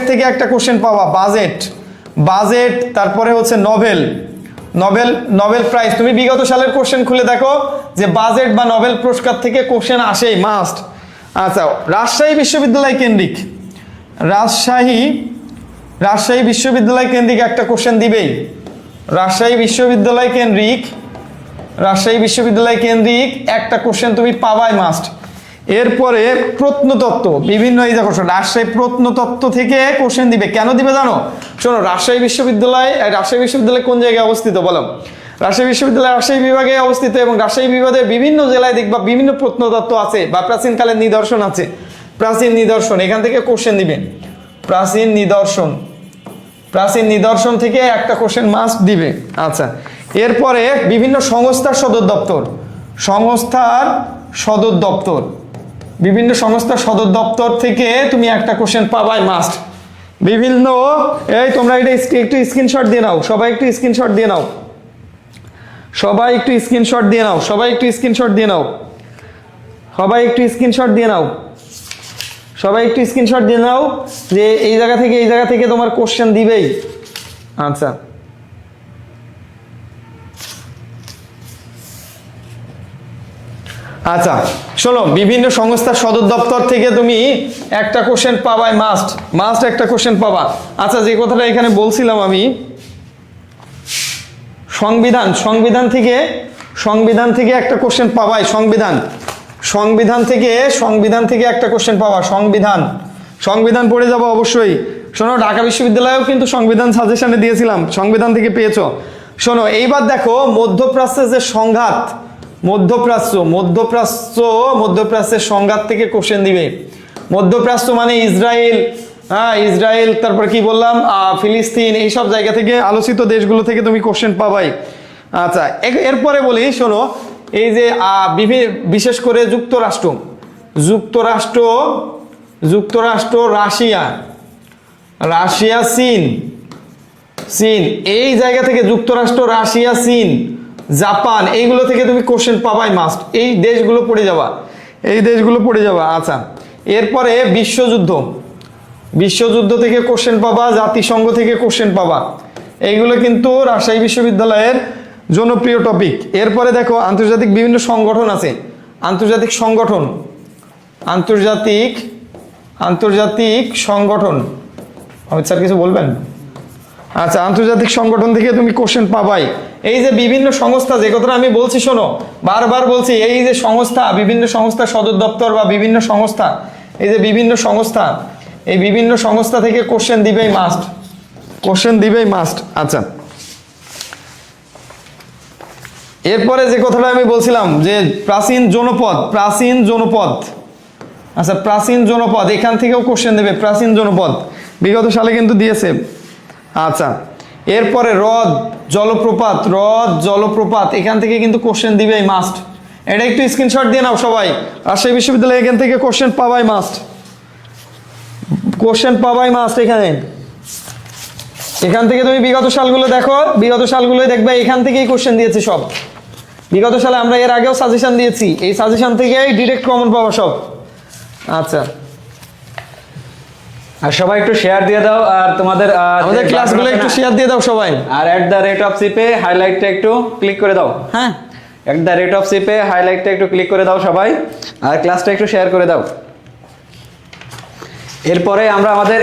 থেকে একটা কোশ্চেন পাবা, বাজেট। তারপরে হচ্ছে নোবেল প্রাইজ, তুমি বিগত সালের কোশ্চেন খুলে দেখো যে বাজেট বা নোবেল পুরস্কার থেকে কোশ্চেন আসেই মাস্ট। আচ্ছা, রাজশাহী বিশ্ববিদ্যালয় কেন্দ্রিক একটা কোশ্চেন দিবেই, রাজশাহী বিশ্ববিদ্যালয় কেন্দ্রিক একটা কোশ্চেন তুমি পাবাই মাস্ট। এরপরে প্রত্নতত্ত্ব, বিভিন্ন এই দেখো রাজশাহী প্রত্নতত্ত্ব থেকে কোশ্চেন দিবে, কেন দিবে জানো? শোনো, রাজশাহী বিশ্ববিদ্যালয় কোন জায়গায় অবস্থিত বলো? রাজশাহী বিশ্ববিদ্যালয় রাজশাহী বিভাগে অবস্থিত, এবং রাজশাহী বিভাগের বিভিন্ন জেলায় দেখবা বিভিন্ন প্রত্নতত্ত্ব আছে বা প্রাচীনকালের নিদর্শন আছে, প্রাচীন নিদর্শন, এখান থেকে কোশ্চেন দিবে, প্রাচীন নিদর্শন থেকে একটা কোশ্চেন মাস্ট দিবে। আচ্ছা, এরপরে বিভিন্ন সংস্থার সদর দপ্তর থেকে তুমি একটা কোশ্চেন পাবাই মাস্ট। বিভিন্ন তোমরা এটা একটু স্ক্রিনশট দিয়ে নাও, সবাই একটু স্ক্রিনশট দিয়ে নাও যে এই জায়গা থেকে তোমার কোশ্চেন দিবেই। আচ্ছা, আচ্ছা শোনো, বিভিন্ন সংস্থার সদর দপ্তর থেকে তুমি একটা কোশ্চেন পাবাই, মাস্ট একটা কোশ্চেন পাবা। আচ্ছা, যে কথাটা এখানে বলছিলাম আমি, সংবিধান থেকে একটা কোশ্চেন পাবাই। সংবিধান থেকে একটা কোশ্চেন পাবা। সংবিধান পড়ে যাবো অবশ্যই। শোনো, ঢাকা বিশ্ববিদ্যালয়েও কিন্তু সংবিধান সাজেশনে দিয়েছিলাম, সংবিধান থেকে পেয়েছো। শোনো, এইবার দেখো মধ্যপ্রাচ্যের যে সংঘাত, মধ্যপ্রাচ্যের সংঘাত থেকে কোশ্চেন দিবে। মধ্যপ্রাচ্য মানে ইসরায়েল, তারপর কি বললাম, ফিলিস্তিন, এইসব জায়গা থেকে, আলোচিত দেশগুলো থেকে তুমি কোশ্চেন পাবাই। আচ্ছা, এরপরে বলি, শোনো, এই যে বিশেষ করে যুক্তরাষ্ট্র, রাশিয়া, চীন, এই জায়গা থেকে, যুক্তরাষ্ট্র, রাশিয়া, চীন, জাপান, এইগুলো থেকে তুমি কোশ্চেন পাবাই মাস্ট। এই দেশগুলো পড়ে যাবা। আচ্ছা, এরপরে বিশ্বযুদ্ধ থেকে কোশ্চেন পাবা, জাতিসংঘ থেকে কোশ্চেন পাবা। এইগুলো কিন্তু রাজশাহী বিশ্ববিদ্যালয়ের জনপ্রিয় টপিক। এরপরে দেখো আন্তর্জাতিক বিভিন্ন সংগঠন আছে, আন্তর্জাতিক সংগঠন। অমিত স্যার কিছু বলবেন? আচ্ছা, আন্তর্জাতিক সংগঠন থেকে তুমি কোশ্চেন পাবাই। এই যে বিভিন্ন সংস্থা, যে কথাটা আমি বলছি, শোনো, বারবার বলছি, এই যে সংস্থা, বিভিন্ন সংস্থা সদর দপ্তর বা বিভিন্ন সংস্থা, এই যে বিভিন্ন সংস্থা থেকে কোশ্চেন দিবেই মাস্ট। আচ্ছা, এরপরে যে কথাটা আমি বলছিলাম যে প্রাচীন জনপদ, আচ্ছা, প্রাচীন জনপদ, এখান থেকেও কোশ্চেন দেবে। প্রাচীন জনপদ বিগত সালে কিন্তু দিয়েছে। আচ্ছা, এরপরে হ্রদ জলপ্রপাত, এখান থেকে কিন্তু কোশ্চেন দিবেই মাস্ট। এটা একটু স্ক্রিনশট দিয়ে নাও সবাই। রাজশাহী বিশ্ববিদ্যালয় এখান থেকে কোশ্চেন পাবাই মাস্ট। এখান থেকে তুমি বিগত সালগুলো দেখো, দেখবে এখান থেকেই কোশ্চেন দিয়েছে সব। বিগত সালে আমরা এর আগেও সাজেশন দিয়েছি, এই সাজেশন থেকেই ডিরেক্ট কমন পাবো সব। আচ্ছা, আর সবাই একটু শেয়ার দিয়ে দাও, আর তোমাদের আমাদের ক্লাসগুলো একটু শেয়ার দিয়ে দাও সবাই। আর @CP হাইলাইটটা একটু ক্লিক করে দাও। হ্যাঁ, @CP হাইলাইটটা একটু ক্লিক করে দাও সবাই, আর ক্লাসটা একটু শেয়ার করে দাও। এরপরে আমরা আমাদের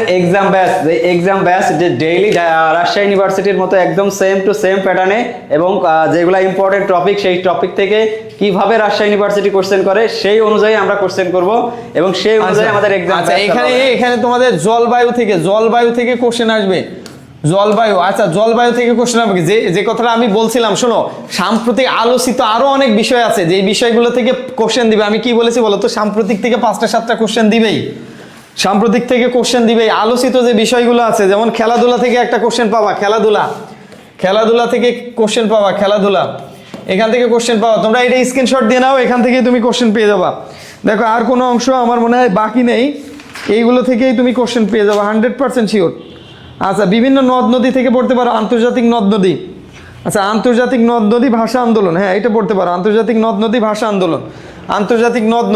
এক্সাম ব্যাচ যে ডেইলি রাজশাহী ইউনিভার্সিটির মতো একদম সেম টু সেম প্যাটার্নে, এবং যেগুলো ইম্পর্টেন্ট টপিক, সেই টপিক থেকে কিভাবে রাজশাহী ইউনিভার্সিটি কোশ্চেন করে সেই অনুযায়ী আমরা কোশ্চেন করব, এবং সেই অনুযায়ী আমাদের এক্সাম। আচ্ছা, এখানে তোমাদের জলবায়ু থেকে কোশ্চেন আসবে। জলবায়ু থেকে কোশ্চেন হবে। যে কথাটা আমি বলছিলাম, শোনো, সাম্প্রতিক আলোচিত আরো অনেক বিষয় আছে, যে বিষয়গুলো থেকে কোশ্চেন দিবে। আমি কি বলেছি বলো তো? সাম্প্রতিক থেকে 5-7টা কোশ্চেন দিবেই। আলোচিত যে বিষয়গুলো আছে, যেমন খেলাধুলা থেকে একটা কোশ্চেন পাবা। খেলাধুলা থেকে কোশ্চেন পাবা। এখান থেকে কোশ্চেন পাওয়া, তোমরা এটা স্ক্রিনশট দিয়ে নাও, এখান থেকে তুমি কোশ্চেন পেয়ে যাবা। দেখো, আর কোনো অংশ আমার মনে হয় বাকি নেই, এইগুলো থেকেই তুমি কোশ্চেন পেয়ে যাবা 100% শিওর। আচ্ছা, বিভিন্ন নদ নদী থেকে পড়তে পারো, আন্তর্জাতিক নদ নদী। আচ্ছা, আন্তর্জাতিক নদ নদী ভাষা আন্দোলন, হ্যাঁ, এটা পড়তে পারো, আন্তর্জাতিক নদ নদী ভাষা আন্দোলন। আন্তর্জাতিক নদ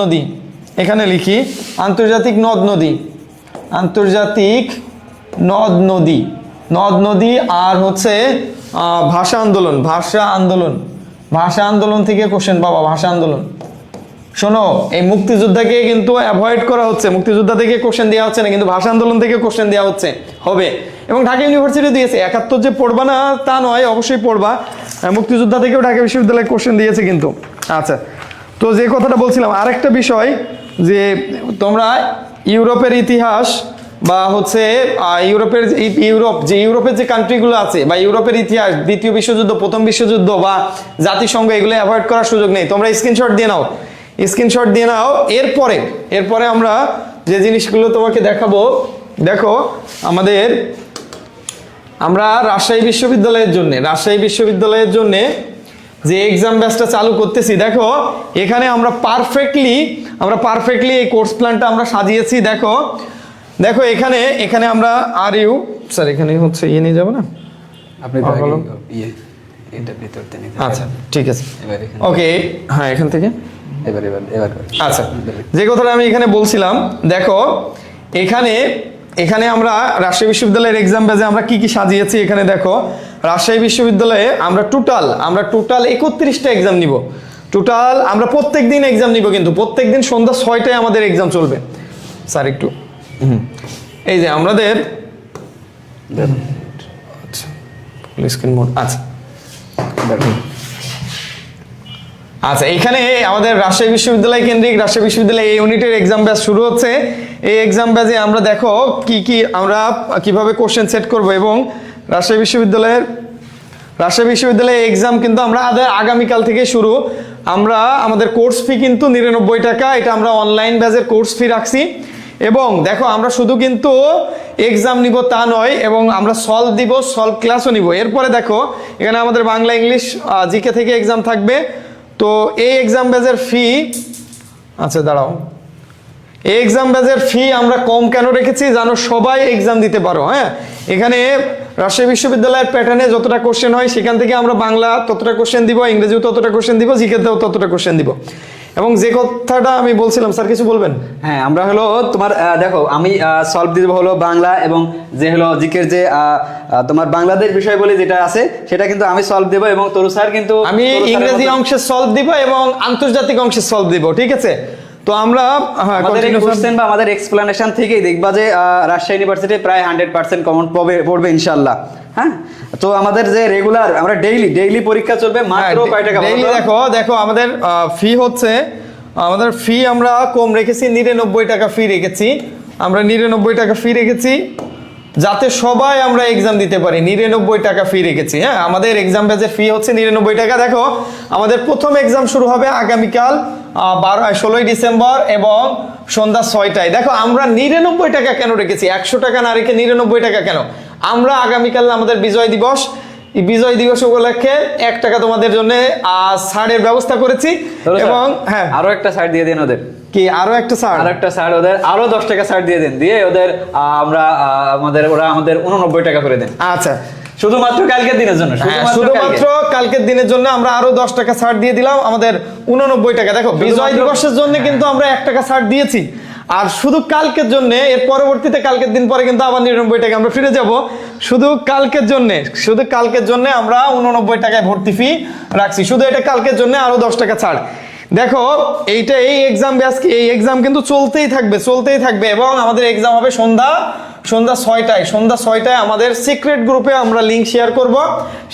নদী, এখানে লিখি আন্তর্জাতিক নদ নদী, আর হচ্ছে ভাষা আন্দোলন থেকে কোশ্চেন পাবা। ভাষা আন্দোলন, শোনো, এই মুক্তিযোদ্ধাকে কিন্তু অ্যাভয়েড করা হচ্ছে, মুক্তিযোদ্ধা থেকে কোশ্চেন দেওয়া হচ্ছে না, কিন্তু ভাষা আন্দোলন থেকে কোশ্চেন দেওয়া হবে। এবং ঢাকা ইউনিভার্সিটি দিয়েছে, 71 যে পড়বা না তা নয়, অবশ্যই পড়বা। মুক্তিযোদ্ধা থেকেও ঢাকা বিশ্ববিদ্যালয়ে কোশ্চেন দিয়েছে কিন্তু। আচ্ছা, তো যে কথাটা বলছিলাম, আরেকটা বিষয়, যে তোমরা ইউরোপের ইতিহাস বা হচ্ছে ইউরোপের যে কান্ট্রিগুলো আছে, বা ইউরোপের ইতিহাস, দ্বিতীয় বিশ্বযুদ্ধ, প্রথম বিশ্বযুদ্ধ বা জাতিসংঘ, এগুলো অ্যাভয়েড করার সুযোগ নেই। তোমরা স্ক্রিনশট দিয়ে নাও। এরপরে আমরা যে জিনিসগুলো তোমাকে দেখাবো, দেখো, আমরা রাজশাহী বিশ্ববিদ্যালয়ের জন্য যে এক্সাম ব্যাচটা চালু করতেছি, দেখো, এখানে আমরা পারফেক্টলি এই কোর্স প্ল্যানটা আমরা সাজিয়েছি। দেখো, এখানে আমরা স্যার, এখানে হচ্ছে নিয়ে যাবো না আপনি, এটা ভিতরতে নিতে। আচ্ছা, ঠিক আছে, ওকে, হ্যাঁ, এখান থেকে এবার আচ্ছা, যে কথাটা আমি এখানে বলছিলাম, দেখো, এখানে আমরা রাজশাহী বিশ্ববিদ্যালয়ের এক্সাম ব্যাচে আমরা কি সাজিয়েছি। এখানে দেখো, রাজশাহী বিশ্ববিদ্যালয়ে আমরা টোটাল 31টা এক্সাম নিব। টোটাল আমরা প্রত্যেক দিন এক্সাম নিব, কিন্তু প্রত্যেক দিন সন্ধ্যা 6টায় আমাদের এক্সাম চলবে। স্যার একটু এই যে আমাদের স্ক্রিন মোড আচ্ছা আচ্ছা, এখানে আমাদের রাজশাহী বিশ্ববিদ্যালয় কেন্দ্রিক রাজশাহী বিশ্ববিদ্যালয় এই ইউনিটের এক্সাম ব্যাচ শুরু হচ্ছে। এই এক্সাম ব্যাচে আমরা দেখো কি আমরা কিভাবে কোশ্চেন সেট করব, এবং রাজশাহী বিশ্ববিদ্যালয়ে এক্সাম কিন্তু আমরা আগামীকাল থেকে শুরু। আমরা আমাদের কোর্স ফি কিন্তু 99 টাকা, এটা আমরা অনলাইন ব্যাচের কোর্স ফি রাখছি। এবং দেখো আমরা শুধু কিন্তু এক্সাম নিব তা নয়, এবং আমরা সলভ দিব, সলভ ক্লাসও নিব। এরপরে দেখো এখানে আমাদের বাংলা, ইংলিশ, জিকে থেকে এক্সাম থাকবে। তো এই এক্সাম ব্যাচের ফি, আচ্ছা দাঁড়াও, এই এক্সাম ব্যাচের ফি আমরা কম কেন রেখেছি জানো? সবাই এক্সাম দিতে পারো। হ্যাঁ, এখানে রাজশাহী বিশ্ববিদ্যালয়ের প্যাটার্নে যতটা কোশ্চেন হয় সেখান থেকে আমরা বাংলা ততটা কোশ্চেন দিব, ইংরেজিও ততটা কোশ্চেন দিব, জিকেতেও ততটা কোশ্চেন দিব। এবং যে কথাটা আমি বলছিলাম, স্যার কিছু বলবেন? হ্যাঁ, আমরা হলো তোমার দেখো আমি সলভ দিব হলো বাংলা, এবং যে হলো জিকের যে তোমার বাংলাদেশ বিষয় বলে যেটা আছে সেটা কিন্তু আমি সলভ দেব, এবং তরু স্যার কিন্তু আমি ইংরেজি অংশে সলভ দিব এবং আন্তর্জাতিক অংশে সলভ দিব। ঠিক আছে, তো আমরা আমাদের কোশ্চেন বা আমাদের এক্সপ্লেনেশন থেকেই দেখবা যে রাজশাহী ইউনিভার্সিটি প্রায় 100% কমন পড়বে ইনশাআল্লাহ। হ্যাঁ, তো আমাদের যে রেগুলার আমরা ডেইলি পরীক্ষা চলবে মাত্র কয় টাকা? ডেইলি দেখো আমাদের ফি হচ্ছে, আমাদের ফি আমরা কম রেখেছি, 99 টাকা ফি রেখেছি। আমরা 99 টাকা ফি রেখেছি যাতে সবাই আমরা এক্সাম দিতে পারি। 99 টাকা ফি রেখেছি। হ্যাঁ, আমাদের এক্সাম ব্যাচের ফি হচ্ছে 99 টাকা। দেখো আমাদের প্রথম এক্সাম শুরু হবে আগামীকাল 16ই ডিসেম্বর এবং সন্ধ্যা 6টায়। দেখো আমরা 99 টাকা কেন রেখেছি, 100 টাকা না রেখে 99 টাকা কেন? আমরা আগামীকাল আমাদের বিজয় দিবস, এই বিজয় দিবস উপলক্ষে 1 টাকা তোমাদের জন্য ছাড়ের ব্যবস্থা করেছি। এবং হ্যাঁ, আরো একটা ছাড় দিয়ে দিন ওদের। কি আরো একটা ছাড়? ওদের আরো 10 টাকা ছাড় দিয়ে দেন, দিয়ে ওদের ওরা আমাদের 89 টাকা করে দেন। আচ্ছা, শুধুমাত্র কালকের দিনের জন্য, শুধুমাত্র কালকের দিনের জন্য আমরা আরো 10 টাকা ছাড় দিয়ে দিলাম, আমাদের 89 টাকা। দেখো বিজয় দিবসের জন্য কিন্তু আমরা 1 টাকা ছাড় দিয়েছি, আর শুধু কালকের জন্য, এর পরবর্তীতে কালকের দিন পরে কিন্তু আবার 99 টাকা আমরা ফিরে যাব। শুধু কালকের জন্য আমরা 89 টাকায় ভর্তি ফি রাখছি, শুধু এটা কালকের জন্য আরো 10 টাকা ছাড়। দেখো এই এক্সাম ব্যাচ, এই এক্সাম কিন্তু চলতেই থাকবে এবং আমাদের এক্সাম হবে সন্ধ্যা 6টায় আমাদের সিক্রেট গ্রুপে আমরা লিংক শেয়ার করব,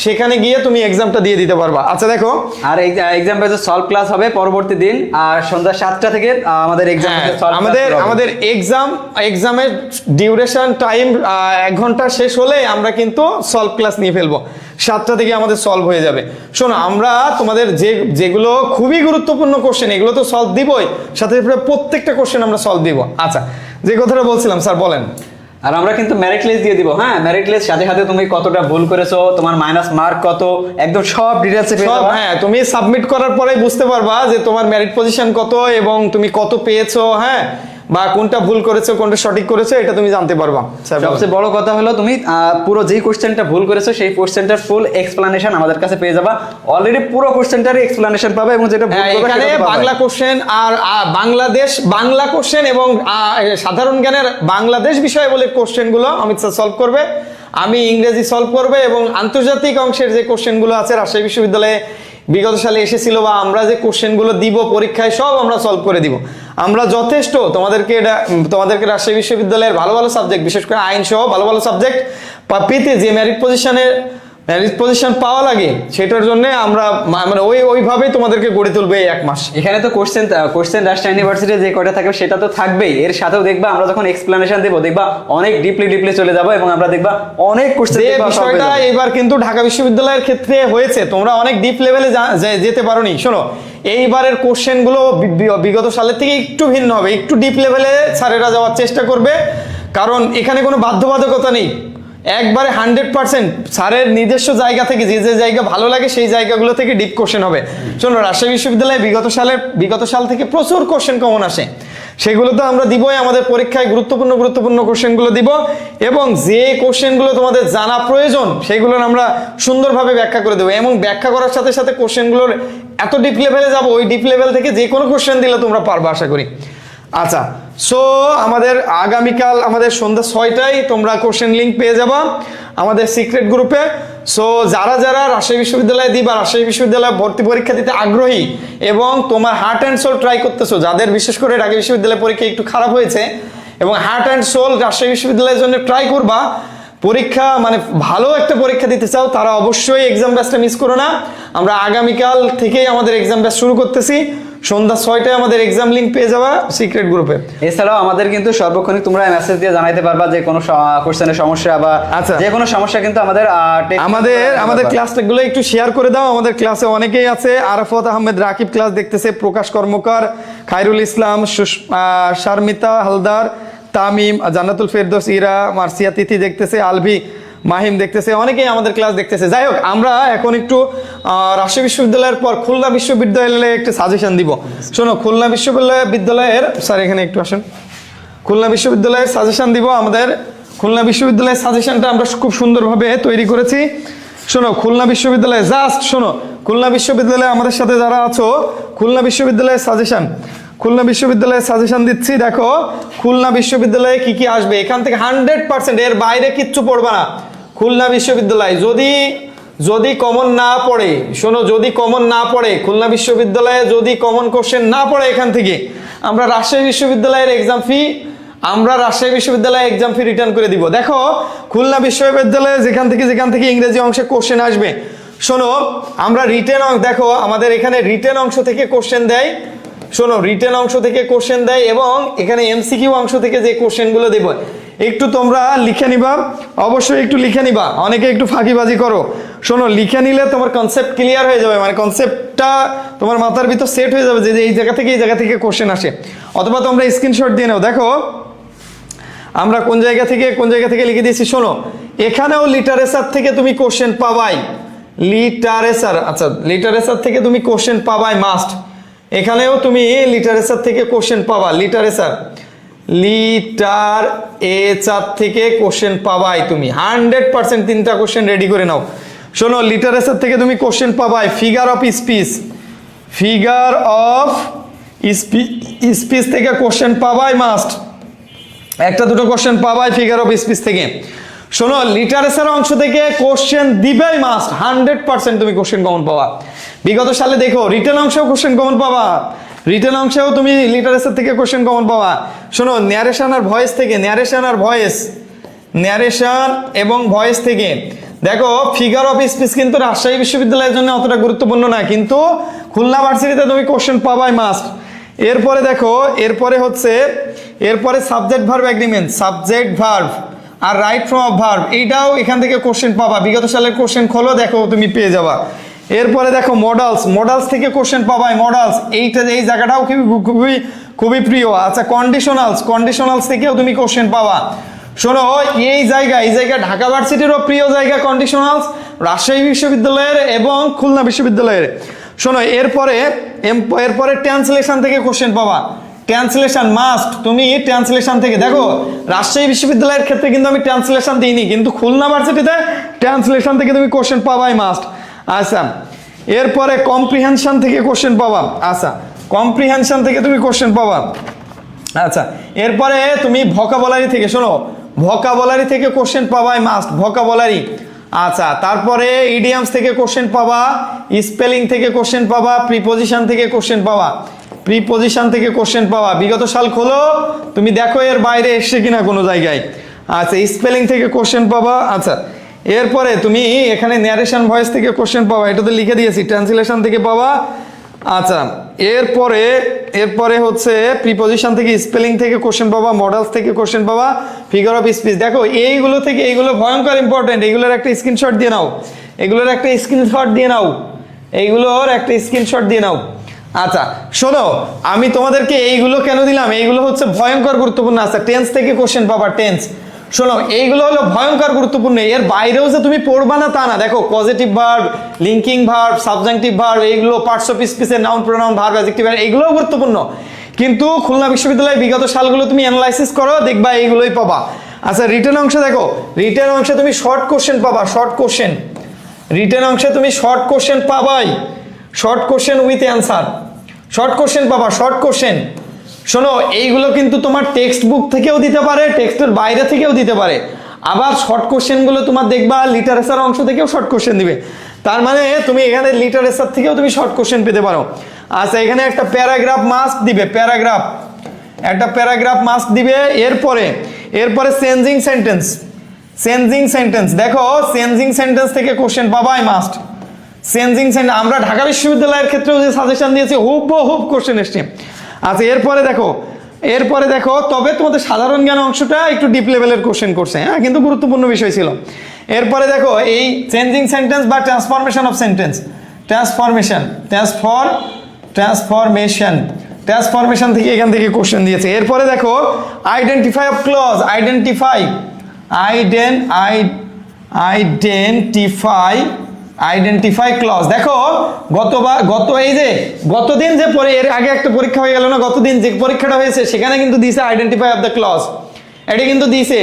সেখানে গিয়ে তুমি এক্সামটা দিয়ে দিতে পারবা। আচ্ছা দেখো, আর এক্সাম ব্যাচে সলভ ক্লাস হবে পরবর্তী দিন, আর সন্ধ্যা 7টা থেকে আমাদের এক্সাম আমাদের এক্সামের ডিউরেশন টাইম 1 ঘন্টা শেষ হলে আমরা কিন্তু সলভ ক্লাস নিয়ে ফেলবো। 7টা থেকে আমাদের সলভ হয়ে যাবে। শোনো, আমরা তোমাদের যেগুলো খুবই গুরুত্বপূর্ণ কোশ্চেন এগুলো তো সলভ দিবই, সাথে প্রত্যেকটা কোশ্চেন আমরা সলভ দিব। আচ্ছা, যে কথাটা বলছিলাম স্যার বলেন। আর আমরা কিন্তু মেরিট লিস্ট দিয়ে দিব। হ্যাঁ, মেরিট লিস্ট সাথে তুমি কতটা ভুল করেছো, তোমার মাইনাস মার্ক কত, একদম সব ডিটেইলসে পেয়ে যাবে। হ্যাঁ, তুমি সাবমিট করার পরেই বুঝতে পারবা যে তোমার মেরিট পজিশন কত এবং তুমি কত পেয়েছো। হ্যাঁ, বা কোনটা ভুল করেছো কোনটা সঠিক করেছো এটা তুমি জানতে পারবা। সবচেয়ে বড় কথা হলো তুমি পুরো যেই কোশ্চেনটা ভুল করেছো সেই কোশ্চেনটার ফুল এক্সপ্লেনেশন আমাদের কাছে পেয়ে যাবা। অলরেডি পুরো কোশ্চেনটারই এক্সপ্লেনেশন পাবে, এবং যেটা ভুল করবে এখানে বাংলা কোশ্চেন আর বাংলা কোশ্চেন এবং সাধারণ জ্ঞানের বাংলাদেশ বিষয় বলে কোশ্চেনগুলো অমিত স্যার সলভ করবে, আমি ইংরেজি সলভ করবে, এবং আন্তর্জাতিক অংশের যে কোশ্চেনগুলো আছে রাজশাহী বিশ্ববিদ্যালয়ে বিগত সালে এসেছিল বা আমরা যে কোশ্চেনগুলো দিব পরীক্ষায় সব আমরা সলভ করে দিব। আমরা যথেষ্ট তোমাদেরকে রাজশাহী বিশ্ববিদ্যালয়ের ভালো সাবজেক্ট, বিশেষ করে আইন সহ ভালো সাবজেক্ট পেতে যে মেরিট পজিশন পাওয়া লাগে সেটার জন্য আমরা মানে ওইভাবেই তোমাদেরকে গড়ে তুলবে এই 1 মাস। এখানে তো কোশ্চেন রাজশাহী ইউনিভার্সিটি যে কয়টা থাকবে সেটা তো থাকবেই, এর সাথেও দেখবা আমরা যখন এক্সপ্লেনেশন দেব দেখবা অনেক ডিপলি চলে যাব, এবং আমরা দেখবা অনেক কোশ্চেন বিষয়টা এবার কিন্তু ঢাকা বিশ্ববিদ্যালয়ের ক্ষেত্রে হয়েছে, তোমরা অনেক ডিপ লেভেলে যেতে পারোনি। শোনো, এইবারের কোশ্চেনগুলো বিগত সালের থেকে একটু ভিন্ন হবে, একটু ডিপ লেভেলে স্যারেরা যাওয়ার চেষ্টা করবে, কারণ এখানে কোনো বাধ্যবাধকতা নেই। একবারে 100% স্যারের নিজস্ব জায়গা থেকে যে জায়গা ভালো লাগে সেই জায়গাগুলো থেকে ডিপ কোশ্চেন হবে। শোনো, রাজশাহী বিশ্ববিদ্যালয়ে বিগত সাল থেকে প্রচুর কোশ্চেন কমন আসে, সেগুলো তো আমরা দিবই আমাদের পরীক্ষায়। গুরুত্বপূর্ণ কোশ্চেনগুলো দিব, এবং যে কোশ্চেনগুলো তোমাদের জানা প্রয়োজন সেগুলোর আমরা সুন্দরভাবে ব্যাখ্যা করে দেবো, এবং ব্যাখ্যা করার সাথে সাথে কোশ্চেনগুলোর এত ডিপ লেভেলে যাবো, ওই ডিপ লেভেল থেকে যে কোনো কোশ্চেন দিলে তোমরা পারবে আশা করি। আচ্ছা, সো আমাদের আগামীকাল আমাদের সন্ধ্যা 6টায় তোমরা কোশ্চেন লিঙ্ক পেয়ে যাবা আমাদের সিক্রেট গ্রুপে। সো যারা যারা রাজশাহী বিশ্ববিদ্যালয়ে দিবা, রাজশাহী বিশ্ববিদ্যালয়ে ভর্তি পরীক্ষা দিতে আগ্রহী এবং তোমার হার্ট অ্যান্ড সোল ট্রাই করতেছো, যাদের বিশেষ করে ঢাকা বিশ্ববিদ্যালয় পরীক্ষা একটু খারাপ হয়েছে এবং হার্ট অ্যান্ড সোল রাজশাহী বিশ্ববিদ্যালয়ের জন্য ট্রাই করবা, পরীক্ষা মানে ভালো একটা পরীক্ষা দিতে চাও, তারা অবশ্যই এক্সাম ব্যাচটা মিস করো না। আমরা আগামীকাল থেকেই আমাদের এক্সাম ব্যাচ শুরু করতেছি, সন্ধ্যা 6টায় আমাদের এক্সাম লিংক পেয়ে যাবা সিক্রেট গ্রুপে। এছাড়াও আমাদের কিন্তু সর্বক্ষণিক তোমরা মেসেজ দিয়ে জানাইতে পারবা যে কোনো কোশ্চেনের সমস্যা বা আচ্ছা। যে কোনো সমস্যা কিন্তু আমাদের ক্লাসগুলো একটু শেয়ার করে দাও। আমাদের ক্লাসে অনেকেই আছে, আরাফাত আহমেদ রাকিব ক্লাস দেখতেছে, প্রকাশ কর্মকার, খায়রুল ইসলাম, শারমিতা হালদার, তামিম, জান্নাতুল ফেরদৌস, ইরা, মার্সিয়া তিথি দেখতেছে, আলভি, মাহিম দেখতেছে, অনেকেই আমাদের ক্লাস দেখতেছে। যাই হোক, আমরা এখন একটু রাজশাহী বিশ্ববিদ্যালয়ের পর খুলনা বিশ্ববিদ্যালয়ে একটু সাজেশন দিব। শোনো, খুলনা বিশ্ববিদ্যালয়ের স্যার এখানে একটু আসেন, খুলনা বিশ্ববিদ্যালয়ের সাজেশন দিব। আমাদের খুলনা বিশ্ববিদ্যালয়ের সাজেশনটা আমরা খুব সুন্দরভাবে তৈরি করেছি। শোনো, খুলনা বিশ্ববিদ্যালয়ে জাস্ট শোনো, খুলনা বিশ্ববিদ্যালয়ে আমাদের সাথে যারা আছো, খুলনা বিশ্ববিদ্যালয়ের সাজেশন, খুলনা বিশ্ববিদ্যালয়ের সাজেশন দিচ্ছি। দেখো খুলনা বিশ্ববিদ্যালয়ে কি কি আসবে, এখান থেকে 100% এর বাইরে কিচ্ছু পড়বা না। খুলনা বিশ্ববিদ্যালয় যদি কমন না পড়ে, শোনো, যদি কমন না পড়ে, খুলনা বিশ্ববিদ্যালয়ে যদি কমন কোশ্চেন না পড়ে এখান থেকে, আমরা রাজশাহী বিশ্ববিদ্যালয়ের এক্সাম ফি রিটার্ন করে দিব। দেখো খুলনা বিশ্ববিদ্যালয়ে যেখান থেকে ইংরেজি অংশে কোশ্চেন আসবে, শোনো, আমরা রিটেন দেখো আমাদের এখানে রিটেন অংশ থেকে কোশ্চেন দেয়। শোনো, রিটেন অংশ থেকে কোশ্চেন দেয় এবং এখানে এমসিকিউ অংশ থেকে যে কোশ্চেনগুলো দেব, একটু তোমরা লিখে নিবা, অবশ্যই একটু লিখে নিবা। অনেকে একটু ফাঁকিবাজি করো, শোনো, লিখে নিলে তোমার কনসেপ্ট ক্লিয়ার হয়ে যাবে, মানে কনসেপ্টটা তোমার মাথার ভিতর সেট হয়ে যাবে যে এই জায়গা থেকে কোশ্চেন আসে। অথবা তোমরা স্ক্রিনশট দিয়ে নাও। দেখো আমরা কোন জায়গা থেকে লিখে দিয়েছি। শোনো, এখানেও লিটারেচার থেকে তুমি কোশ্চেন পাবাই, লিটারেচার থেকে তুমি কোশ্চেন পাবাই মাস্ট। এখানেও তুমি লিটারেচার থেকে কোশ্চেন পাবা, লিটারেচার থেকে কোশ্চেন পাবাই তুমি 100%। 3টা কোশ্চেন রেডি করে নাও। শোনো, লিটারেচার থেকে তুমি কোশ্চেন পাবাই, ফিগার অফ স্পিচ থেকে কোশ্চেন পাবাই মাস্ট, একটা দুটো কোশ্চেন পাবাই ফিগার অফ স্পিচ থেকে। শোনো, লিটারেচার অংশ থেকে কোশ্চেন দিবেই মাস্ট, 100% তুমি কোশ্চেন কমন পাবা। বিগত সালে দেখো রিটেন অংশেও কোশ্চেন কমন পাবা, রিটেন অংশেও তুমি লিটারেচার থেকে কোশ্চেন কমন পাবা। শোনো, ন্যারেশন এবং ভয়েস থেকে দেখো ফিগার অফ স্পিচ কিন্তু রাজশাহী বিশ্ববিদ্যালয়ের জন্য অতটা গুরুত্বপূর্ণ না, কিন্তু খুলনা ভার্সিটিতে তুমি কোশ্চেন পাবাই মাস্ট। এরপরে দেখো, এরপরে subject verb agreement, subject verb আর রাইট ফর্ম অফ ভার্ব, এইটাও এখান থেকে কোশ্চেন পাবা। বিগত সালের কোশ্চেন খোলো, দেখো তুমি পেয়ে যাবা। এরপরে দেখো মডালস থেকে কোশ্চেন পাবাই, মডালস এই জায়গাটাও খুবই প্রিয়। আচ্ছা, কন্ডিশনালস থেকেও তুমি কোশ্চেন পাবা। শোনো, এই জায়গা ঢাকা ভার্সিটিরও প্রিয় জায়গা কন্ডিশনালস, রাজশাহী বিশ্ববিদ্যালয়ের এবং খুলনা বিশ্ববিদ্যালয়ের। শোনো, এরপরে ট্রান্সলেশন থেকে কোশ্চেন পাবা, ট্রান্সলেশন মাস্ট, তুমি ট্রান্সলেশন থেকে দেখো রাজশাহী বিশ্ববিদ্যালয়ের ক্ষেত্রে কিন্তু আমি ট্রান্সলেশন দিইনি, কিন্তু খুলনা ভার্সিটিতে ট্রান্সলেশন থেকে তুমি কোশ্চেন পাবাই মাস্ট। আচ্ছা, এরপরে কম্প্রিহেনশন থেকে কোশ্চেন পাবা, আচ্ছা কম্প্রিহেনশন থেকে তুমি কোশ্চেন পাবা। আচ্ছা, এরপরে তুমি ভোকাবুলারি থেকে, শোনো, ভোকাবুলারি থেকে কোশ্চেন পাবাই মাস্ট, ভোকাবুলারি। আচ্ছা, তারপরে ইডিয়ামস থেকে কোশ্চেন পাবা, স্পেলিং থেকে কোশ্চেন পাবা, প্রিপোজিশন থেকে কোশ্চেন পাবা। বিগত সাল খোলো, তুমি দেখো এর বাইরে এসছে কিনা কোনো জায়গায়। আচ্ছা, স্পেলিং থেকে কোশ্চেন পাবা। আচ্ছা, এরপরে তুমি এখানে ন্যারেশন ভয়েস থেকে কোশ্চেন পাবা, এটা তো লিখে দিয়েছি, ট্রান্সলেশন থেকে পাবা। আচ্ছা, এরপরে হচ্ছে প্রিপোজিশন থেকে, স্পেলিং থেকে কোশ্চেন পাবা, মডেলস থেকে কোশ্চেন পাবা, ফিগার অফ স্পিচ। দেখো এইগুলো ভয়ঙ্কর ইম্পর্টেন্ট, এইগুলোর একটা স্ক্রিনশট দিয়ে নাও, আচ্ছা, শোনো, আমি তোমাদেরকে এইগুলো কেন দিলাম, এইগুলো হচ্ছে ভয়ঙ্কর গুরুত্বপূর্ণ। আচ্ছা, টেন্স থেকে কোশ্চেন পাবা, টেন্স। শোনো, এইগুলো হলো ভয়ঙ্কর গুরুত্বপূর্ণ, এর বাইরেও যে তুমি পড়বা না তা না। দেখো positive verb, linking verb, subjective verb, এইগুলো পার্টস অফ স্পিচের noun pronoun verb adjective verb, এইগুলোও গুরুত্বপূর্ণ, কিন্তু খুলনা বিশ্ববিদ্যালয়ের বিগত সালগুলো তুমি অ্যানালাইসিস করো, দেখবা এইগুলোই পাবা। আচ্ছা, রিটেন অংশ দেখো, রিটেন অংশে তুমি শর্ট কোশ্চেন পাবা, রিটেন অংশে তুমি শর্ট কোশ্চেন পাবাই, short question with answer, short question পাবা, শর্ট কোশ্চেন। শোনো, এইগুলো কিন্তু তোমার টেক্সট বুক থেকেও দিতে পারে, টেক্সটের বাইরে থেকেও দিতে পারে। আবার শর্ট কোশ্চেনগুলো তোমার দেখবা লিটারেচার অংশ থেকেও শর্ট কোশ্চেন দিবে, তার মানে তুমি এখানে লিটারেচার থেকেও তুমি শর্ট কোশ্চেন পেতে পারো। আচ্ছা, এখানে একটা প্যারাগ্রাফ মাস্ক দিবে, একটা প্যারাগ্রাফ মাস্ক দিবে। এরপরে চেঞ্জিং সেন্টেন্স, দেখো চেঞ্জিং সেন্টেন্স থেকে কোশ্চেন পাবাই মাস্ট। চেঞ্জিং সেন্টেন্স আমরা ঢাকা বিশ্ববিদ্যালয়ের ক্ষেত্রেও যে সাজেশন দিয়েছি হুবহু কোশ্চেন এসছে। আচ্ছা, এরপরে দেখো তবে তোমাদের সাধারণ জ্ঞান অংশটা একটু ডিপ লেভেলের কোশ্চেন করছে, হ্যাঁ, কিন্তু গুরুত্বপূর্ণ বিষয় ছিল। এরপরে দেখো এই চেঞ্জিং সেন্টেন্স বা ট্রান্সফরমেশন অফ সেন্টেন্স, ট্রান্সফরমেশন থেকে এখান থেকে কোশ্চেন দিয়েছে। এরপরে দেখো identify of clause, identify clause. দেখো গতদিন যে এর আগে একটা পরীক্ষা হয়ে গেল না, গতদিন যে পরীক্ষাটা হয়েছে সেখানে কিন্তু দিয়েছে আইডেন্টিফাই অফ দ্য ক্লজ। এটা কিন্তু দিয়েছে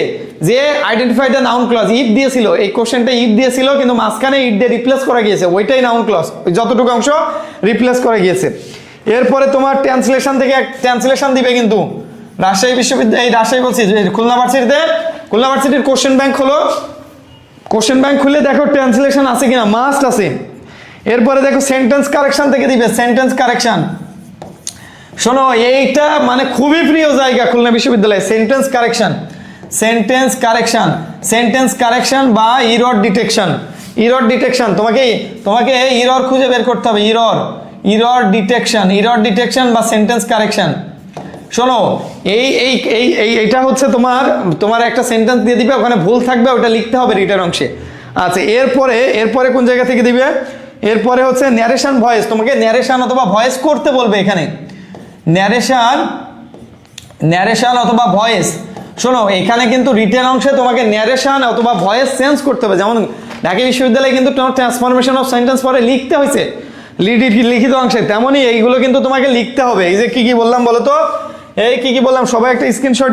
যে identify the noun clause, if দিয়েছিল, এই কোশ্চেনটা ইফ দিয়েছিল কিন্তু মাঝখানে ইট দিয়ে রিপ্লেস করা গিয়েছে, ওইটাই নাউন ক্লজ, যতটুকু অংশ রিপ্লেস করা গিয়েছে। এরপরে তোমার ট্রান্সলেশন দিবে কিন্তু রাজশাহী বলছি যে খুলনা ভার্সিটির কোশ্চেন ব্যাংক খুলে দেখো ট্রান্সলেশন আছে কিনা, মাস্ট আছে। এরপরে দেখো সেন্টেন্স কারেকশন থেকে দিবে, সেন্টেন্স কারেকশন। শোনো, এইটা মানে খুবই প্রিয় জায়গা খুলনা বিশ্ববিদ্যালয়ে, সেন্টেন্স কারেকশন বা ইরর ডিটেকশন। তোমাকে ইরর খুঁজে বের করতে হবে, ইরর ডিটেকশন বা সেন্টেন্স কারেকশন। শোনো, এইটা হচ্ছে তোমার একটা সেন্টেন্স দিয়ে দিবে, ওখানে ভুল থাকবে, ওটা লিখতে হবে রিটার্ন অংশে। আচ্ছা, এরপরে কোন জায়গা থেকে দিবে? এরপরে হচ্ছে ন্যারেশন ভয়েস, তোমাকে ন্যারেশন অথবা ভয়েস করতে বলবে এখানে, ন্যারেশন অথবা ভয়েস। শোনো, এখানে কিন্তু রিটেন অংশে তোমাকে ন্যারেশন অথবা ভয়েস চেঞ্জ করতে হবে। যেমন ঢাকা বিশ্ববিদ্যালয়ে কিন্তু তোমার ট্রান্সফরমেশন অফ সেন্টেন্স পরে লিখতে হয়েছে লিখিত অংশে, তেমনই এইগুলো কিন্তু তোমাকে লিখতে হবে। এই যে কি বললাম বলো তো, কি বললাম, সবাই একটা স্ক্রিনশট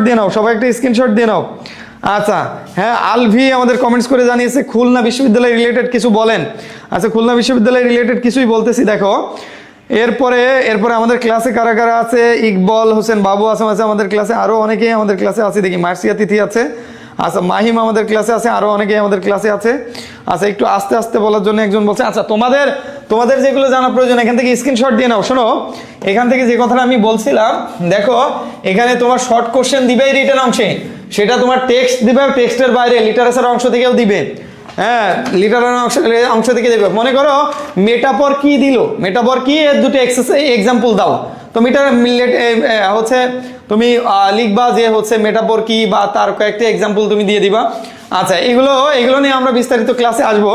দিয়ে নাও। আচ্ছা, হ্যাঁ, আলভি আমাদের কমেন্টস করে জানিয়েছে খুলনা বিশ্ববিদ্যালয় রিলেটেড কিছু বলেন। আচ্ছা, খুলনা বিশ্ববিদ্যালয় রিলেটেড কিছুই বলতেছি। দেখো এরপরে আমাদের ক্লাসে কারা কারা আছে? ইকবল হোসেন বাবু আছে আমাদের ক্লাসে, আরো অনেকেই আমাদের ক্লাসে আছে, দেখি মার্সিয়া তিথি আছে, আচ্ছা মাহিম আমাদের ক্লাসে আছে, আরো অনেকেই আমাদের ক্লাসে আছে। আচ্ছা, একটু আস্তে আস্তে বলার জন্য একজন বলছে। আচ্ছা, তোমাদের যেগুলো জানা প্রয়োজন এখান থেকে স্ক্রিনশট দিয়ে নাও। শোনো, এখান থেকে যে কথাটা আমি বলছিলাম, দেখো এখানে তোমার শর্ট কোশ্চেন দিবেই রিটেন অংশে, সেটা তোমার টেক্সট দিবে, টেক্সটের বাইরে লিটারেচার অংশ থেকেও দিবে, হ্যাঁ, লিটারেচার অংশ থেকে দেবে। মনে করো মেটাফর কি দিল, মেটাফর কি, এর দুটো এক্সাম্পল দাও, তো হচ্ছে তুমি লিখবা যে হচ্ছে মেটাফর কি, বা তার কয়েকটা এক্সাম্পল তুমি দিয়ে দিবা। আচ্ছা, এগুলো নিয়ে আমরা বিস্তারিত ক্লাসে আসবো।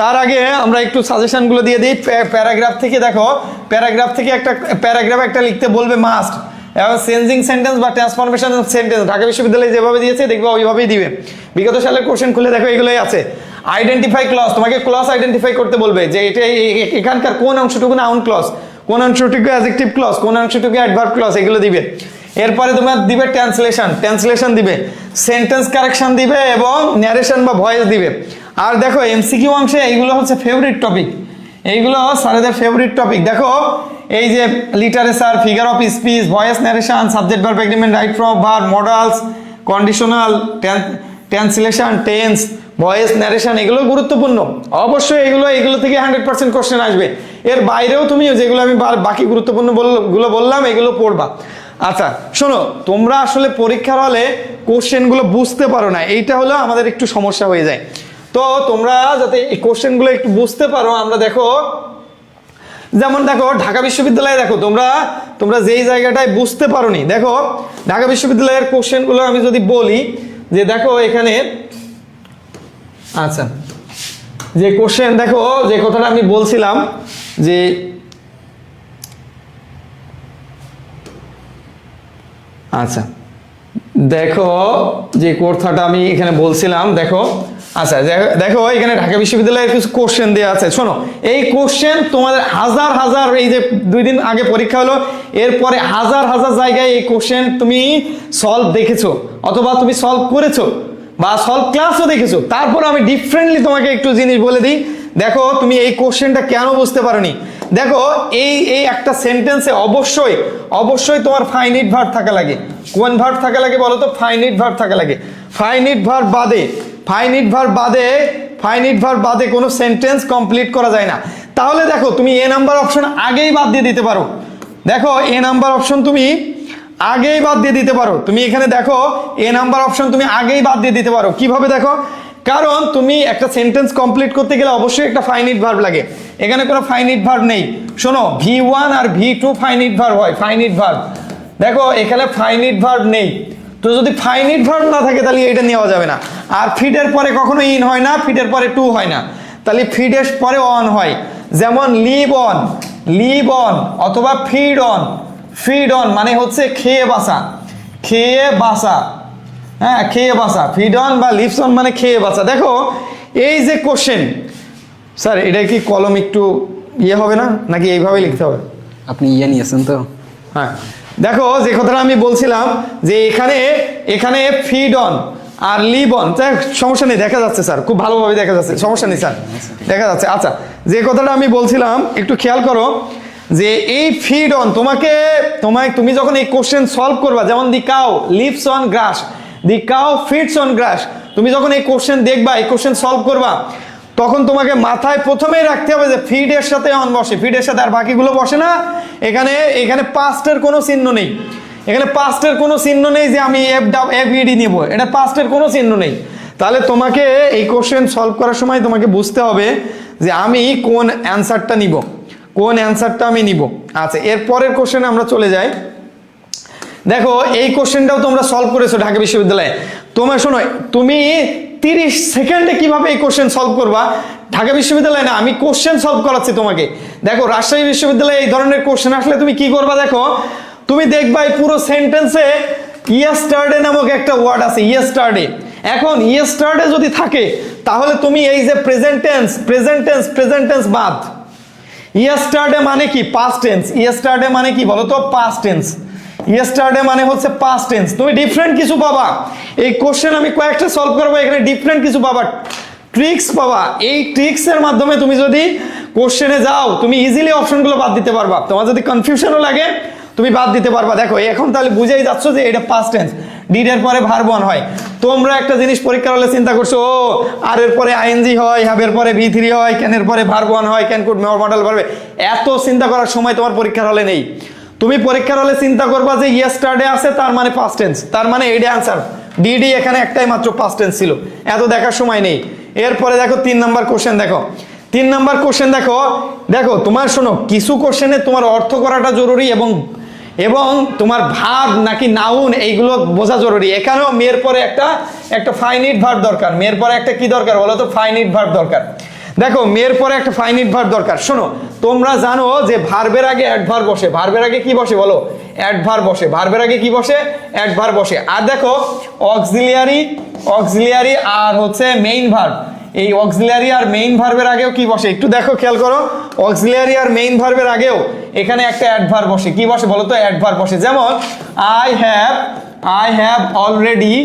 তার আগে আমরা একটু সাজেশনগুলো দিয়ে দিই। প্যারাগ্রাফ থেকে দেখো, প্যারাগ্রাফ একটা লিখতে বলবে মাস্ট, এবং চেঞ্জিং সেন্টেন্স বা ট্রান্সফরমেশন সেন্টেন্স ঢাকা বিশ্ববিদ্যালয়ে যেভাবে দিয়েছে দেখবে ওইভাবেই দিবে। বিগত সালের কোশ্চেন খুলে দেখো, এগুলোই আছে। আইডেন্টিফাই ক্লজ, তোমাকে ক্লজ আইডেন্টিফাই করতে বলবে যে এটা এখানকার কোন অংশটুকু নাউন ক্লজ, কোন অংশটুকু অ্যাডজেক্টিভ ক্লজ, কোন অংশটুকু অ্যাডভার্ব ক্লজ, এগুলো দিবে। এরপরে তোমার দিবে ট্রান্সলেশন দিবে, সেন্টেন্স কারেকশন দিবে এবং ন্যারেশন বা ভয়েস দিবে। আর দেখো এমসিকিউ অংশে এইগুলো হচ্ছে ফেভারিট টপিক, এইগুলো স্যারেদের ফেভারিট টপিক। দেখো এই যে literature, figure of speech, voice narration, subject verb agreement, right from verb, modals, conditional, translation, tense, voice narration, এগুলো গুরুত্বপূর্ণ। অবশ্যই এগুলো থেকে 100% কোশ্চেন আসবে। এর বাইরেও তুমি যেগুলো আমি বাকি গুরুত্বপূর্ণ বললাম এগুলো পড়বা। আচ্ছা, শোনো, তোমরা আসলে পরীক্ষার হলে কোশ্চেনগুলো বুঝতে পারো না, এইটা হলো আমাদের একটু সমস্যা হয়ে যায়। তো তোমরা যাতে এই কোশ্চেনগুলো একটু বুঝতে পারো, আমরা যেমন দেখো ঢাকা বিশ্ববিদ্যালয়ে দেখো তোমরা যেই জায়গাটায় বুঝতে পারোনি, দেখো ঢাকা বিশ্ববিদ্যালয়ের কোশ্চেনগুলো আমি যদি বলি যে দেখো এখানে, আচ্ছা, যে কোশ্চেন দেখো, যে কথাটা আমি বলছিলাম যে আচ্ছা দেখো যে কথাটা আমি এখানে বলছিলাম, দেখো আচ্ছা দেখো এখানে ঢাকা বিশ্ববিদ্যালয়ের কিছু কোশ্চেন দেওয়া আছে। শোনো, এই কোশ্চেন তোমাদের হাজার এই যে 2 দিন আগে পরীক্ষা হলো, এরপরে হাজার জায়গায় এই কোশ্চেন তুমি সলভ দেখেছো, অথবা তুমি সলভ করেছো, বা সলভ ক্লাসও দেখেছো। তারপর আমি ডিফারেন্টলি তোমাকে একটু জিনিস বলে দিই। দেখো তুমি এই কোশ্চেনটা কেন বুঝতে পারোনি, দেখো এই একটা সেন্টেন্সে অবশ্যই তোমার ফাইনাইট ভার্ব থাকা লাগে। কোন ভার্ব থাকা লাগে বলো তো? ফাইনাইট ভার্ব থাকা লাগে। ফাইনাইট ভার্ব বাদে ফাইনিট ভার্ব বাদে কোনো সেন্টেন্স কমপ্লিট করা যায় না। তাহলে দেখো তুমি এ নাম্বার অপশন আগেই বাদ দিয়ে দিতে পারো। দেখো এ নাম্বার অপশন তুমি আগেই বাদ দিয়ে দিতে পারো। তুমি এখানে দেখো এ নাম্বার অপশন তুমি আগেই বাদ দিয়ে দিতে পারো। কিভাবে দেখো, কারণ তুমি একটা সেন্টেন্স কমপ্লিট করতে গেলে অবশ্যই একটা ফাইনিট ভার্ব লাগে। এখানে কোনো ফাইনিট ভার্ব নেই। শোনো, V1 আর V2 ফাইনিট ভার্ব হয়, ফাইনিট ভার্ব। দেখো এখানে ফাইনিট ভার্ব নেই। তো যদি ফাইনিট ভার্ব না থাকে তাহলে এটা নেওয়া যাবে না। আর ফিডের পরে কখনো ইন হয় না, ফিডের পরে টু হয় না, তাহলে ফিডের পরে অন হয়। যেমন লিভ অন অথবা ফিড অন মানে হচ্ছে খেয়ে বাসা। হ্যাঁ, খেয়ে বাসা। ফিড অন বা লিভস অন মানে খেয়ে বাসা। দেখো এই যে কোশ্চেন, স্যার এটা কি কলম একটু হবে না, নাকি এইভাবে লিখতে হবে? আপনি নিয়েছেন তো? হ্যাঁ, দেখো যে কথাটা আমি বলছিলাম যে এখানে ফিড অন আর লিভ অন, সমস্যা নেই, দেখা যাচ্ছে স্যার, খুব ভালোভাবে দেখা যাচ্ছে, সমস্যা নেই স্যার, দেখা যাচ্ছে। আচ্ছা, যে কথাটা আমি বলছিলাম একটু খেয়াল করো, যে এই ফিড অন তুমি যখন এই কোশ্চেন সলভ করবা, যেমন the cow lives on grass, the cow feeds on grass, তুমি যখন এই কোশ্চেন দেখবা, এই কোশ্চেন সলভ করবা, তখন তোমাকে মাথায় প্রথমেই রাখতে হবে যে ফিডের সাথে অন বসে, ফিডের সাথে আর বাকিগুলো বসে না। এখানে পাস্টের কোনো চিহ্ন নেই, এখানে পাস্টের কোনো চিহ্ন নেই যে আমি এফইডি নিব, এটা পাস্টের কোনো চিহ্ন নেই। তাহলে তোমাকে এই কোশ্চেন সলভ করার সময় তোমাকে বুঝতে হবে যে আমি কোন অ্যান্সারটা নিব, কোন অ্যান্সারটা আমি নিব। আচ্ছা, এর পরের কোশ্চেনে আমরা চলে যাই। দেখো এই কোশ্চেনটাও তোমরা সলভ করেছো ঢাকা বিশ্ববিদ্যালয়ে। তোমার শোনো, তুমি 30 সেকেন্ডে কিভাবে এই কোশ্চেন সলভ করবা, ঢাকা বিশ্ববিদ্যালয়ে না, আমি কোশ্চেন সলভ করাচ্ছি তোমাকে। দেখো রাজশাহী বিশ্ববিদ্যালয়ে এই ধরনের কোশ্চেন আসলে তুমি কি করবা, দেখো তুমি দেখবা এই পুরো সেন্টেন্সে ইয়েস্টারডে নামক একটা ওয়ার্ড আছে, ইয়েস্টারডে। এখন ইয়েস্টারডে যদি থাকে তাহলে তুমি এই যে প্রেজেন্ট টেন্স বাদ। ইয়েস্টারডে মানে কি? Past tense. ইয়েস্টারডে মানে কি বলো তো? Past tense. ইয়েস্টারডে মানে হচ্ছে পাস্ট টেন্স। তুমি ডিফারেন্ট কিছু পাবা, এই কোশ্চেন আমি কয়েকটা সলভ করবো, এখানে ডিফারেন্ট কিছু পাবা, ট্রিক্স পাবা। এই ট্রিক্সের মাধ্যমে তুমি যদি কোশ্চেনে যাও, তুমি ইজিলি অপশনগুলো বাদ দিতে পারবা। তোমার যদি কনফিউশনও লাগে তুমি বাদ দিতে পারবা। দেখো এখন তাহলে বুঝেই যাচ্ছ যে এটা পাস্ট টেন্স, ডিড এর পরে ভার্ব অন হয়। তোমরা একটা জিনিস পরীক্ষার হলে চিন্তা করছো, ও আর এর পরে আইএনজি হয়, হ্যাভ এর পরে V3 হয়, ক্যান এর পরে ভার্ব অন হয়, ক্যান কুড মডেল ভার্বে। এত চিন্তা করার সময় তোমার পরীক্ষার হলে নেই। তুমি পরীক্ষার হলে চিন্তা করবা যে ইয়েস্টারডে আছে, তার মানে পাস্ট টেন্স, তার মানে এইটা আনসার। ডিডি এখানে একটাই মাত্র পাস্ট টেন্স ছিল, এত দেখার সময় নেই। এরপরে দেখো 3 নাম্বার কোশ্চেন। দেখো 3 নাম্বার কোশ্চেন, দেখো তোমার শোনো, কিছু কোশ্চেনে তোমার অর্থ করাটা জরুরি এবং তোমার ভার্ব নাকি নাউন এইগুলো বোঝা জরুরি। এখানেও মেয়ের পরে একটা ফাইনিট ভার্ব দরকার। মেয়ের পরে একটা কি দরকার বলো তো? ফাইনিট ভার্ব দরকার। দেখো মেয়ের পরে একটা ফাইনিট ভার্ব দরকার। শোনো, তোমরা জানো যে ভার্বের আগে অ্যাডভার্ব বসে। ভার্বের আগে কি বসে বলো? অ্যাডভার্ব বসে। ভার্বের আগে কি বসে? অ্যাডভার্ব বসে। আর দেখো অক্সিলিয়ারি আর হচ্ছে মেইন ভার্ব, এই অক্সিলিয়ারি আর মেইন ভার্বের আগেও কি বসে একটু দেখো, খেয়াল করো। অক্সিলিয়ারি আর মেইন ভার্বের আগেও এখানে একটা অ্যাডভার্ব বসে। কি বসে বলো তো? অ্যাডভার্ব বসে। যেমন I have already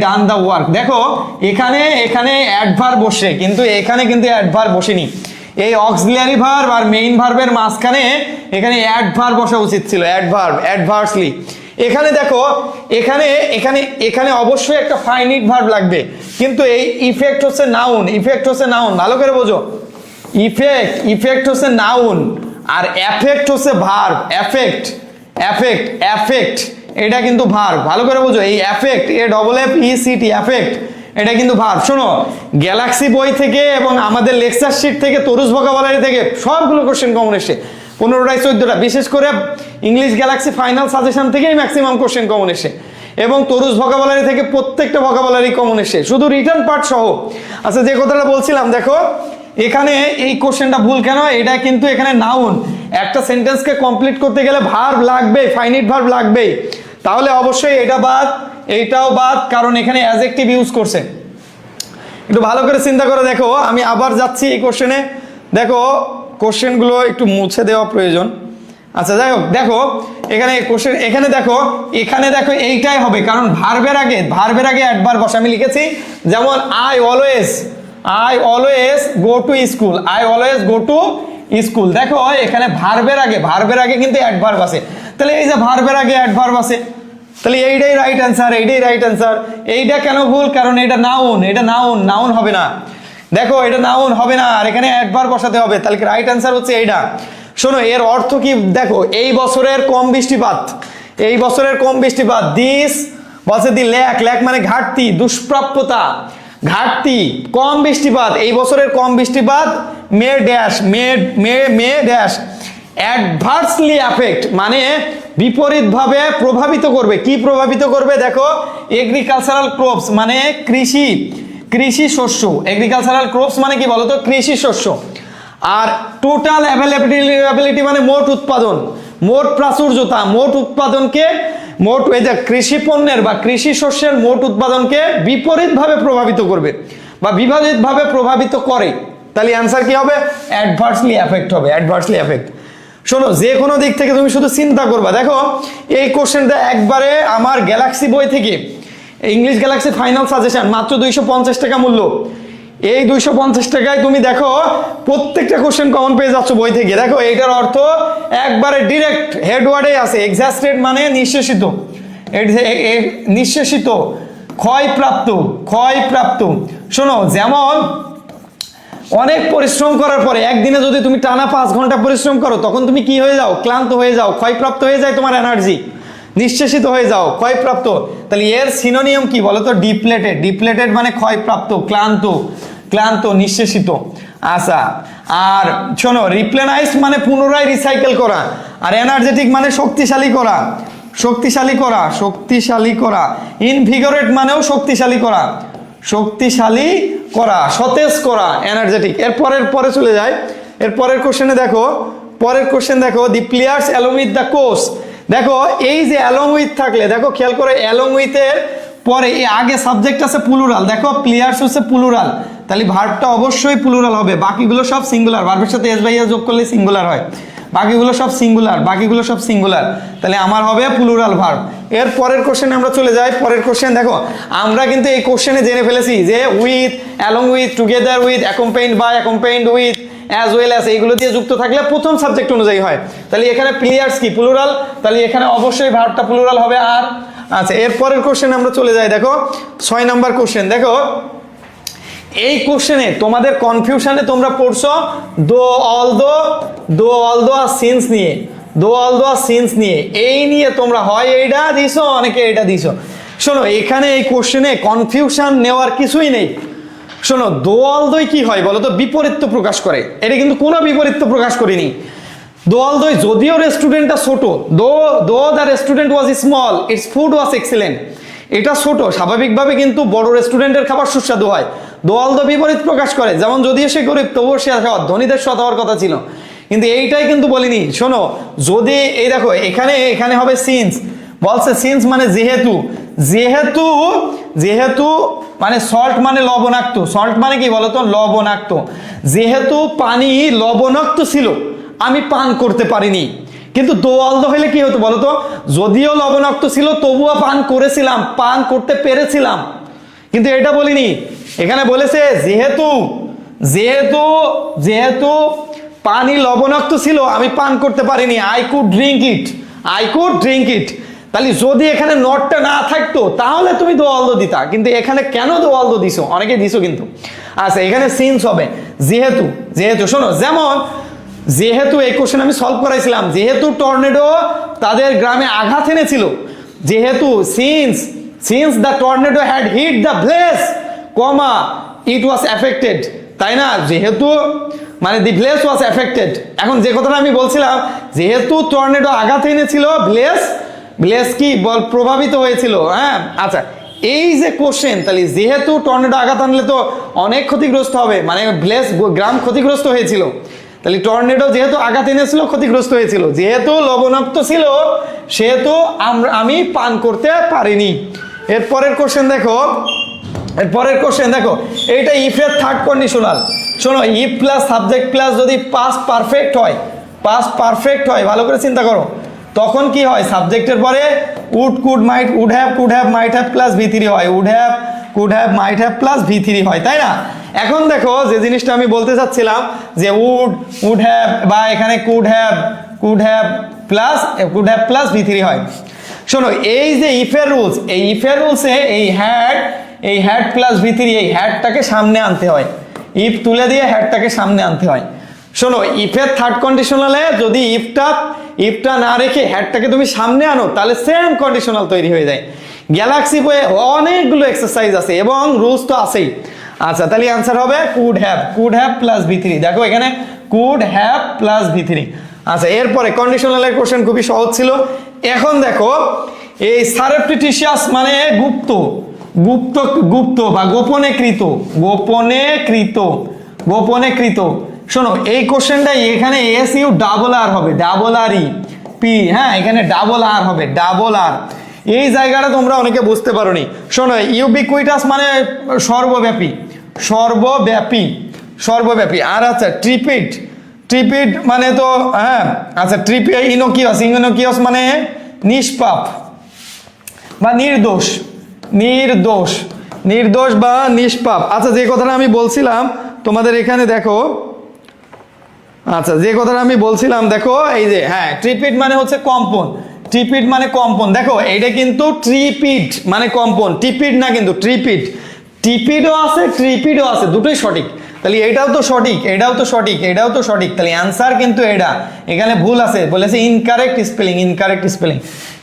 done the work। দেখো এখানে অ্যাডভার্ব বসে, কিন্তু এখানে কিন্তু অ্যাডভার্ব বসেনি। এই অক্সিলিয়ারি ভার্ব আর মেইন ভার্বের মাঝখানে এখানে অ্যাডভার্ব বসা উচিত ছিল, অ্যাডভার্সলি। এখানে দেখো এখানে অবশ্যই একটা ফাইনিট ভার্ব লাগবে, কিন্তু এই ইফেক্ট হচ্ছে নাউন, ভালো করে বোঝো। ইফেক্ট হচ্ছে নাউন আর এফেক্ট হচ্ছে ভার্ব। এফেক্ট এটা কিন্তু ভার্ব, ভালো করে বোঝো। এই এফেক্ট, AFFECT, এফেক্ট এটা কিন্তু ভার্ব। শোনো, গ্যালাক্সি বই থেকে এবং আমাদের লেকচার শিট থেকে, তরুজ ভোকাবুলারি থেকে সবগুলো কোশ্চেন কমন এসে 15টায় 14টা, বিশেষ করে ইংলিশ গ্যালাক্সি ফাইনাল সাজেশন থেকেই ম্যাক্সিমাম কোশ্চেন কমন এসে, এবং তরুজ ভোকাবুলারি থেকে প্রত্যেকটা ভোকাবুলারি কমন এসে, শুধু রিটার্ন পার্ট সহ। আচ্ছা, যে কথাটা বলছিলাম, দেখো এখানে এই কোশ্চেনটা ভুল কেন? এটা কিন্তু এখানে নাউন। একটা সেন্টেন্সকে কমপ্লিট করতে গেলে ভার্ব লাগবে, ফাইনিট ভার্ব লাগবে। তাহলে অবশ্যই এটা বাদ, এইটাও বাদ, কারণ এখানে অ্যাডজেক্টিভ ইউজ করছে। একটু ভালো করে চিন্তা করে দেখো, আমি আবার যাচ্ছি এই কোশ্চেনে। দেখো কোশ্চেনগুলো একটু মুছে দেওয়া প্রয়োজন। আচ্ছা যাই হোক, দেখো এখানে কোশ্চেন, এখানে দেখো এইটাই হবে, কারণ ভার্বের আগে অ্যাডভার্ব বসে। আমি লিখেছি যেমন I always go to school। দেখো এখানে ভার্বের আগে কিন্তু অ্যাডভার্ব আছে। তাহলে এই যে ভার্বের আগে অ্যাডভার্ব আছে, তাহলে এইটাই রাইট অ্যান্সার, এইটাই রাইট অ্যান্সার। এইটা কেন ভুল? কারণ এটা নাউন, এটা নাউন, নাউন হবে না। দেখো এটা নাউন হবে না, আর এখানে অ্যাডভার্ব বসাতে হবে। তাহলে রাইট অ্যান্সার হচ্ছে এইটা। শোনো এর অর্থ কি দেখো, এই বছরের কম বৃষ্টিপাত, এই বছরের কম বৃষ্টিপাত। দিস বলছে দি ল্যাক, ল্যাক মানে ঘাটতি, দুষ্প্রাপ্যতা, ঘাটতি, কম বৃষ্টিপাত, এই বছরের কম বৃষ্টিপাত মে ড্যাশ, মে ড্যাশ অ্যাডভার্সলি অ্যাফেক্ট মানে বিপরীতভাবে প্রভাবিত করবে। কি প্রভাবিত করবে? দেখো এগ্রিকালচারাল ক্রপস মানে কৃষি, কৃষি শস্য। এগ্রিকালচারাল ক্রপস মানে কি বলতো? কৃষি শস্য। আর টোটাল অ্যাভেলেবিলিটি মানে মোট উৎপাদন, মোট প্রাচুর্যতা, মোট উৎপাদনকে, মোট এই যে কৃষি পণ্যের বা কৃষি শস্যের মোট উৎপাদনকে বিপরীতভাবে প্রভাবিত করবে বা বিপরীতভাবে প্রভাবিত করে। তাহলে অ্যান্সার কি হবে? অ্যাডভার্সলি এফেক্ট হবে, অ্যাডভার্সলি এফেক্ট। শোনো যে কোনো দিক থেকে তুমি শুধু চিন্তা করবা। দেখো এই কোশ্চেনটা একবারে আমার গ্যালাক্সি বই থেকে, ইংলিশ গ্যালাক্সি ফাইনাল সাজেশন, মাত্র 250 টাকা মূল্য। এই 250 টাকায় তুমি দেখো প্রত্যেকটা কোশ্চেন কমন পেয়ে যাচ্ছ বই থেকে। দেখো এইটার অর্থ একবারে ডিরেক্ট হেডওয়ার্ডে আছে। এক্সাস্টেড মানে নিঃশেষিত, নিঃশেষিত, ক্ষয়প্রাপ্ত, ক্ষয়প্রাপ্ত। শোনো যেমন অনেক পরিশ্রম করার পরে একদিনে যদি তুমি টানা 5 ঘন্টা পরিশ্রম করো, তখন তুমি কি হয়ে যাও? ক্লান্ত হয়ে যাও, ক্ষয়প্রাপ্ত হয়ে যায় তোমার এনার্জি, নিঃশেষিত হয়ে যাও, ক্ষয়প্রাপ্ত। তাহলে এর সিনোনিয়াম কি বলো তো? ডিপ্লেটেড। ডিপ্লেটেড মানে ক্ষয়প্রাপ্ত, ক্লান্ত, ক্লান্ত, নিঃশেষিত। আচ্ছা, আর শোনো রিপ্লেনাইজড মানে পুনরায় রিসাইকেল করা, আর এনার্জেটিক মানে শক্তিশালী করা, শক্তিশালী করা, শক্তিশালী করা। ইনভিগোরেট মানেও শক্তিশালী করা, শক্তিশালী করা, সতেজ করা, এনার্জেটিক। পরে চলে যায় এর পরের কোশ্চেনে দেখো, পরের কোশ্চেন দেখো, দি players along with the coach. দেখো এই যে অ্যালং উইথ থাকলে, দেখো খেয়াল করে অ্যালং উইথের পরে এই আগে সাবজেক্ট আছে প্লুরাল। দেখো প্লেয়ার্স হচ্ছে প্লুরাল, তাহলে ভার্বটা অবশ্যই প্লুরাল হবে। বাকিগুলো সব সিঙ্গুলার, ভার্বের সাথে এস বাই এস যোগ করলে সিঙ্গুলার হয়। বাকিগুলো সব সিঙ্গুলার, বাকিগুলো সব সিঙ্গুলার, তাহলে আমার হবে প্লুরাল ভার্ব। এর পরের কোশ্চেনে আমরা চলে যাই। পরের কোশ্চেন দেখো, আমরা কিন্তু এই কোশ্চেনে জেনে ফেলেছি যে with, along with, together with, accompanied by, accompanied with, as well as, এইগুলো দিয়ে যুক্ত থাকলে প্রথম সাবজেক্ট অনুযায়ী হয়। তাহলে এখানে প্লেয়ার্স কি? প্লুরাল, তাহলে এখানে অবশ্যই ভার্বটা প্লুরাল হবে। আর আচ্ছা এর পরের কোশ্চেনে আমরা চলে যাই। দেখো 6 নাম্বার কোশ্চেন। দেখো এই কোশ্চেনে তোমাদের কনফিউশনে তোমরা পড়ছো দো অল দো আর সিন্স নিয়ে, দো অল দো আর সিন্স নিয়ে। এই নিয়ে তোমরা হয় এইটা দিছো, অনেকে এইটা দিছো। শোনো এখানে এই কোশ্চেনে কনফিউশন নেওয়ার কিছুই নেই। শোনো দো অল দোই কি হয় বলো তো? বিপরীত্য প্রকাশ করে। এটা কিন্তু কোনো বিপরীত্য প্রকাশ করেনি। দো অল দোই যদিও রেস্টুরেন্টটা ছোট, দো the restaurant was small it's food was excellent, এটা ছোট, স্বাভাবিকভাবে কিন্তু বড় রেস্টুরেন্টের খাবার সুস্বাদু হয়। দো অল দো বিপরীত প্রকাশ করে, যেমন যদিও সে গরিব তবুও সে ধনীদের সৎ হওয়ার কথা ছিল, কিন্তু এইটাই কিন্তু বলিনি। শোনো যদি এই দেখো এখানে হবে সিন্স, বলছে সিন্স মানে যেহেতু, যেহেতু, যেহেতু মানে সল্ট মানে লবণাক্ত, সল্ট মানে কি বলতো? লবণাক্ত। যেহেতু পানি লবণাক্ত ছিল আমি পান করতে পারিনি। কিন্তু দো অল দো হইলে কি হতো বলতো? যদিও লবণাক্ত ছিল তবুও পান করেছিলাম, পান করতে পেরেছিলাম। কিন্তু এটা বলিনি, এখানে বলেছে যেহেতু, যেহেতু, যেহেতু পানি লবণাক্ত ছিল আমি পান করতে পারিনি। I could drink it, I could drink it. তাহলে যদি এখানে নটটা না থাকতো তাহলে তুমি দো অল দো দিতা, কিন্তু এখানে কেন দো অল দো দিছো? অনেকে দিছো কিন্তু। আচ্ছা এখানে সিন্স হবে যেহেতু, যেহেতু। শোনো যেমন যেহেতু এই কোশ্চেন আমি সলভ করাইছিলাম, যেহেতু টর্নেডো তাদের গ্রামে আঘাত এনেছিল, যেহেতু since the tornado had hit the place, comma it was affected, তাই না? যেহেতু মানে দি প্লেস ওয়াজ এফেক্টেড। এখন যে কথাটা আমি বলছিলাম, যেহেতু টর্নেডো আঘাত এনেছিল, প্লেস কি বল প্রভাবিত হয়েছিল। হ্যাঁ আচ্ছা এই যে কোশ্চেন, তাহলে যেহেতু টর্নেডো আঘাত আনলে তো অনেক ক্ষতিগ্রস্ত হবে, মানে প্লেস গ্রাম ক্ষতিগ্রস্ত হয়েছিল। তাহলে টর্নেডো যেহেতু আঘাত এনেছিল ক্ষতিগ্রস্ত হয়েছিল, যেহেতু লবণাক্ত ছিল সেহেতু আমি পান করতে পারিনি। এরপরের কোশ্চেন দেখো, এরপরের কোশ্চেন দেখো, এইটা ইফের থার্ড কন্ডিশনাল। শোনো ইফ প্লাস সাবজেক্ট প্লাস যদি পাস্ট পারফেক্ট হয়, পাস্ট পারফেক্ট হয়, ভালো করে চিন্তা করো, তখন কি হয়? সাবজেক্টের পরে would, could, might, would have, might have plus V3 হয়, would have, could have, might have plus V3 হয়, তাই না? এখন দেখো যে জিনিসটা আমি বলতে চাচ্ছিলাম যে উড হ্যাভ বা এখানে কুড হ্যাভ প্লাস V3 হয়। শোনো এই যে ইফের রুলস, এই ইফের রুলসে এই হ্যাড প্লাস ভি3 এই হ্যাডটাকে সামনে আনতে হয়, ইফ তুলে দিয়ে হ্যাডটাকে সামনে আনতে হয়। শোনো ইফের থার্ড কন্ডিশনালে যদি ইফটা না রেখে হ্যাডটাকে তুমি সামনে আনো তাহলে সেম কন্ডিশনাল তৈরি হয়ে যায়। গ্যালাক্সি বইয়ে অনেকগুলো এক্সারসাইজ আছে এবং রুলস তো আছেই। আচ্ছা তাহলে আনসার হবে কুড হ্যাভ প্লাস ভি3। দেখো এখানে কুড হ্যাভ প্লাস ভি3। আচ্ছা এরপরে কন্ডিশনালের কোশ্চেন খুবই সহজ ছিল। এখন দেখো এই সারেপ্টিটিশিয়াস মানে গুপ্ত গুপ্ত গুপ্ত বা গোপনে কৃত। শোনো এই কোশ্চেনটা এখানে এস ইউ ডাবল আর হবে, ডাবল আর ই পি, হ্যাঁ এখানে ডাবল আর হবে, ডাবল আর। এই জায়গাটা তোমরা অনেকে বুঝতে পারোনি। শোনো ইউবিকুইটাস মানে সর্বব্যাপী। আর আচ্ছা ট্রিপিড মানে তো হ্যাঁ আচ্ছা ইনোকিয়াস মানে নিষ্পাপ বা নির্দোষ বা নিষ্পাপ। আচ্ছা যে কথাটা আমি বলছিলাম তোমাদের এখানে দেখো, আচ্ছা যে কথাটা আমি বলছিলাম দেখো এই যে হ্যাঁ ট্রিপিড মানে হচ্ছে কম্পন, দেখো এইটা কিন্তু ট্রিপিড মানে কম্পন, টিপিড না কিন্তু টিপিডও আছে ট্রিপিডও আছে, দুটোই সঠিক। তাহলে এটাও তো সঠিক, এটাও তো সঠিক, তাহলে অ্যান্সার কিন্তু এটা। এখানে ভুল আছে, বলেছে ইনকারেক্ট স্পেলিং।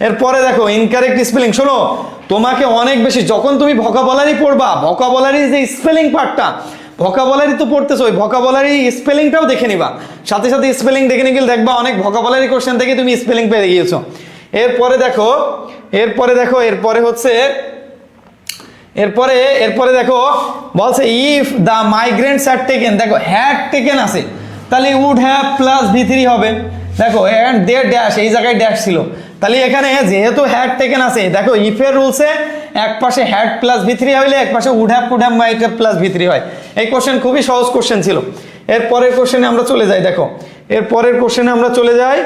এরপরে দেখো ইনকারেক্ট স্পেলিং। শোনো তোমাকে অনেক বেশি যখন তুমি ভোকাবুলারি পড়বা, ভোকাবুলারি যে স্পেলিং পার্টটা, ভোকাবুলারি তো পড়তেছো, ওই ভোকাবুলারি স্পেলিংটাও দেখে নিবা, সাথে স্পেলিং দেখে নিলে দেখবা অনেক ভোকাবুলারি কোশ্চেন থেকে তুমি স্পেলিং পেয়ে গিয়েছো। এরপরে দেখো বলছে if the migrants had taken, দেখো হ্যাড টেকেন আছে তাহলে উড হ্যাভ প্লাস ভি3 হবে। দেখো এন্ড দেয়ার ড্যাশ, এই জায়গায় ড্যাশ ছিল, তাহলে এখানে যেহেতু হ্যাড টেকেন আছে, দেখো ইফের রুলসে এক পাশে হ্যাড প্লাস ভি3 হইলে এক পাশে would have might have plus ভি3 হয়। এই কোশ্চেন খুবই সহজ কোশ্চেন ছিল। এরপরের কোশ্চেনে আমরা চলে যাই, দেখো এরপরের কোশ্চেনে আমরা চলে যাই,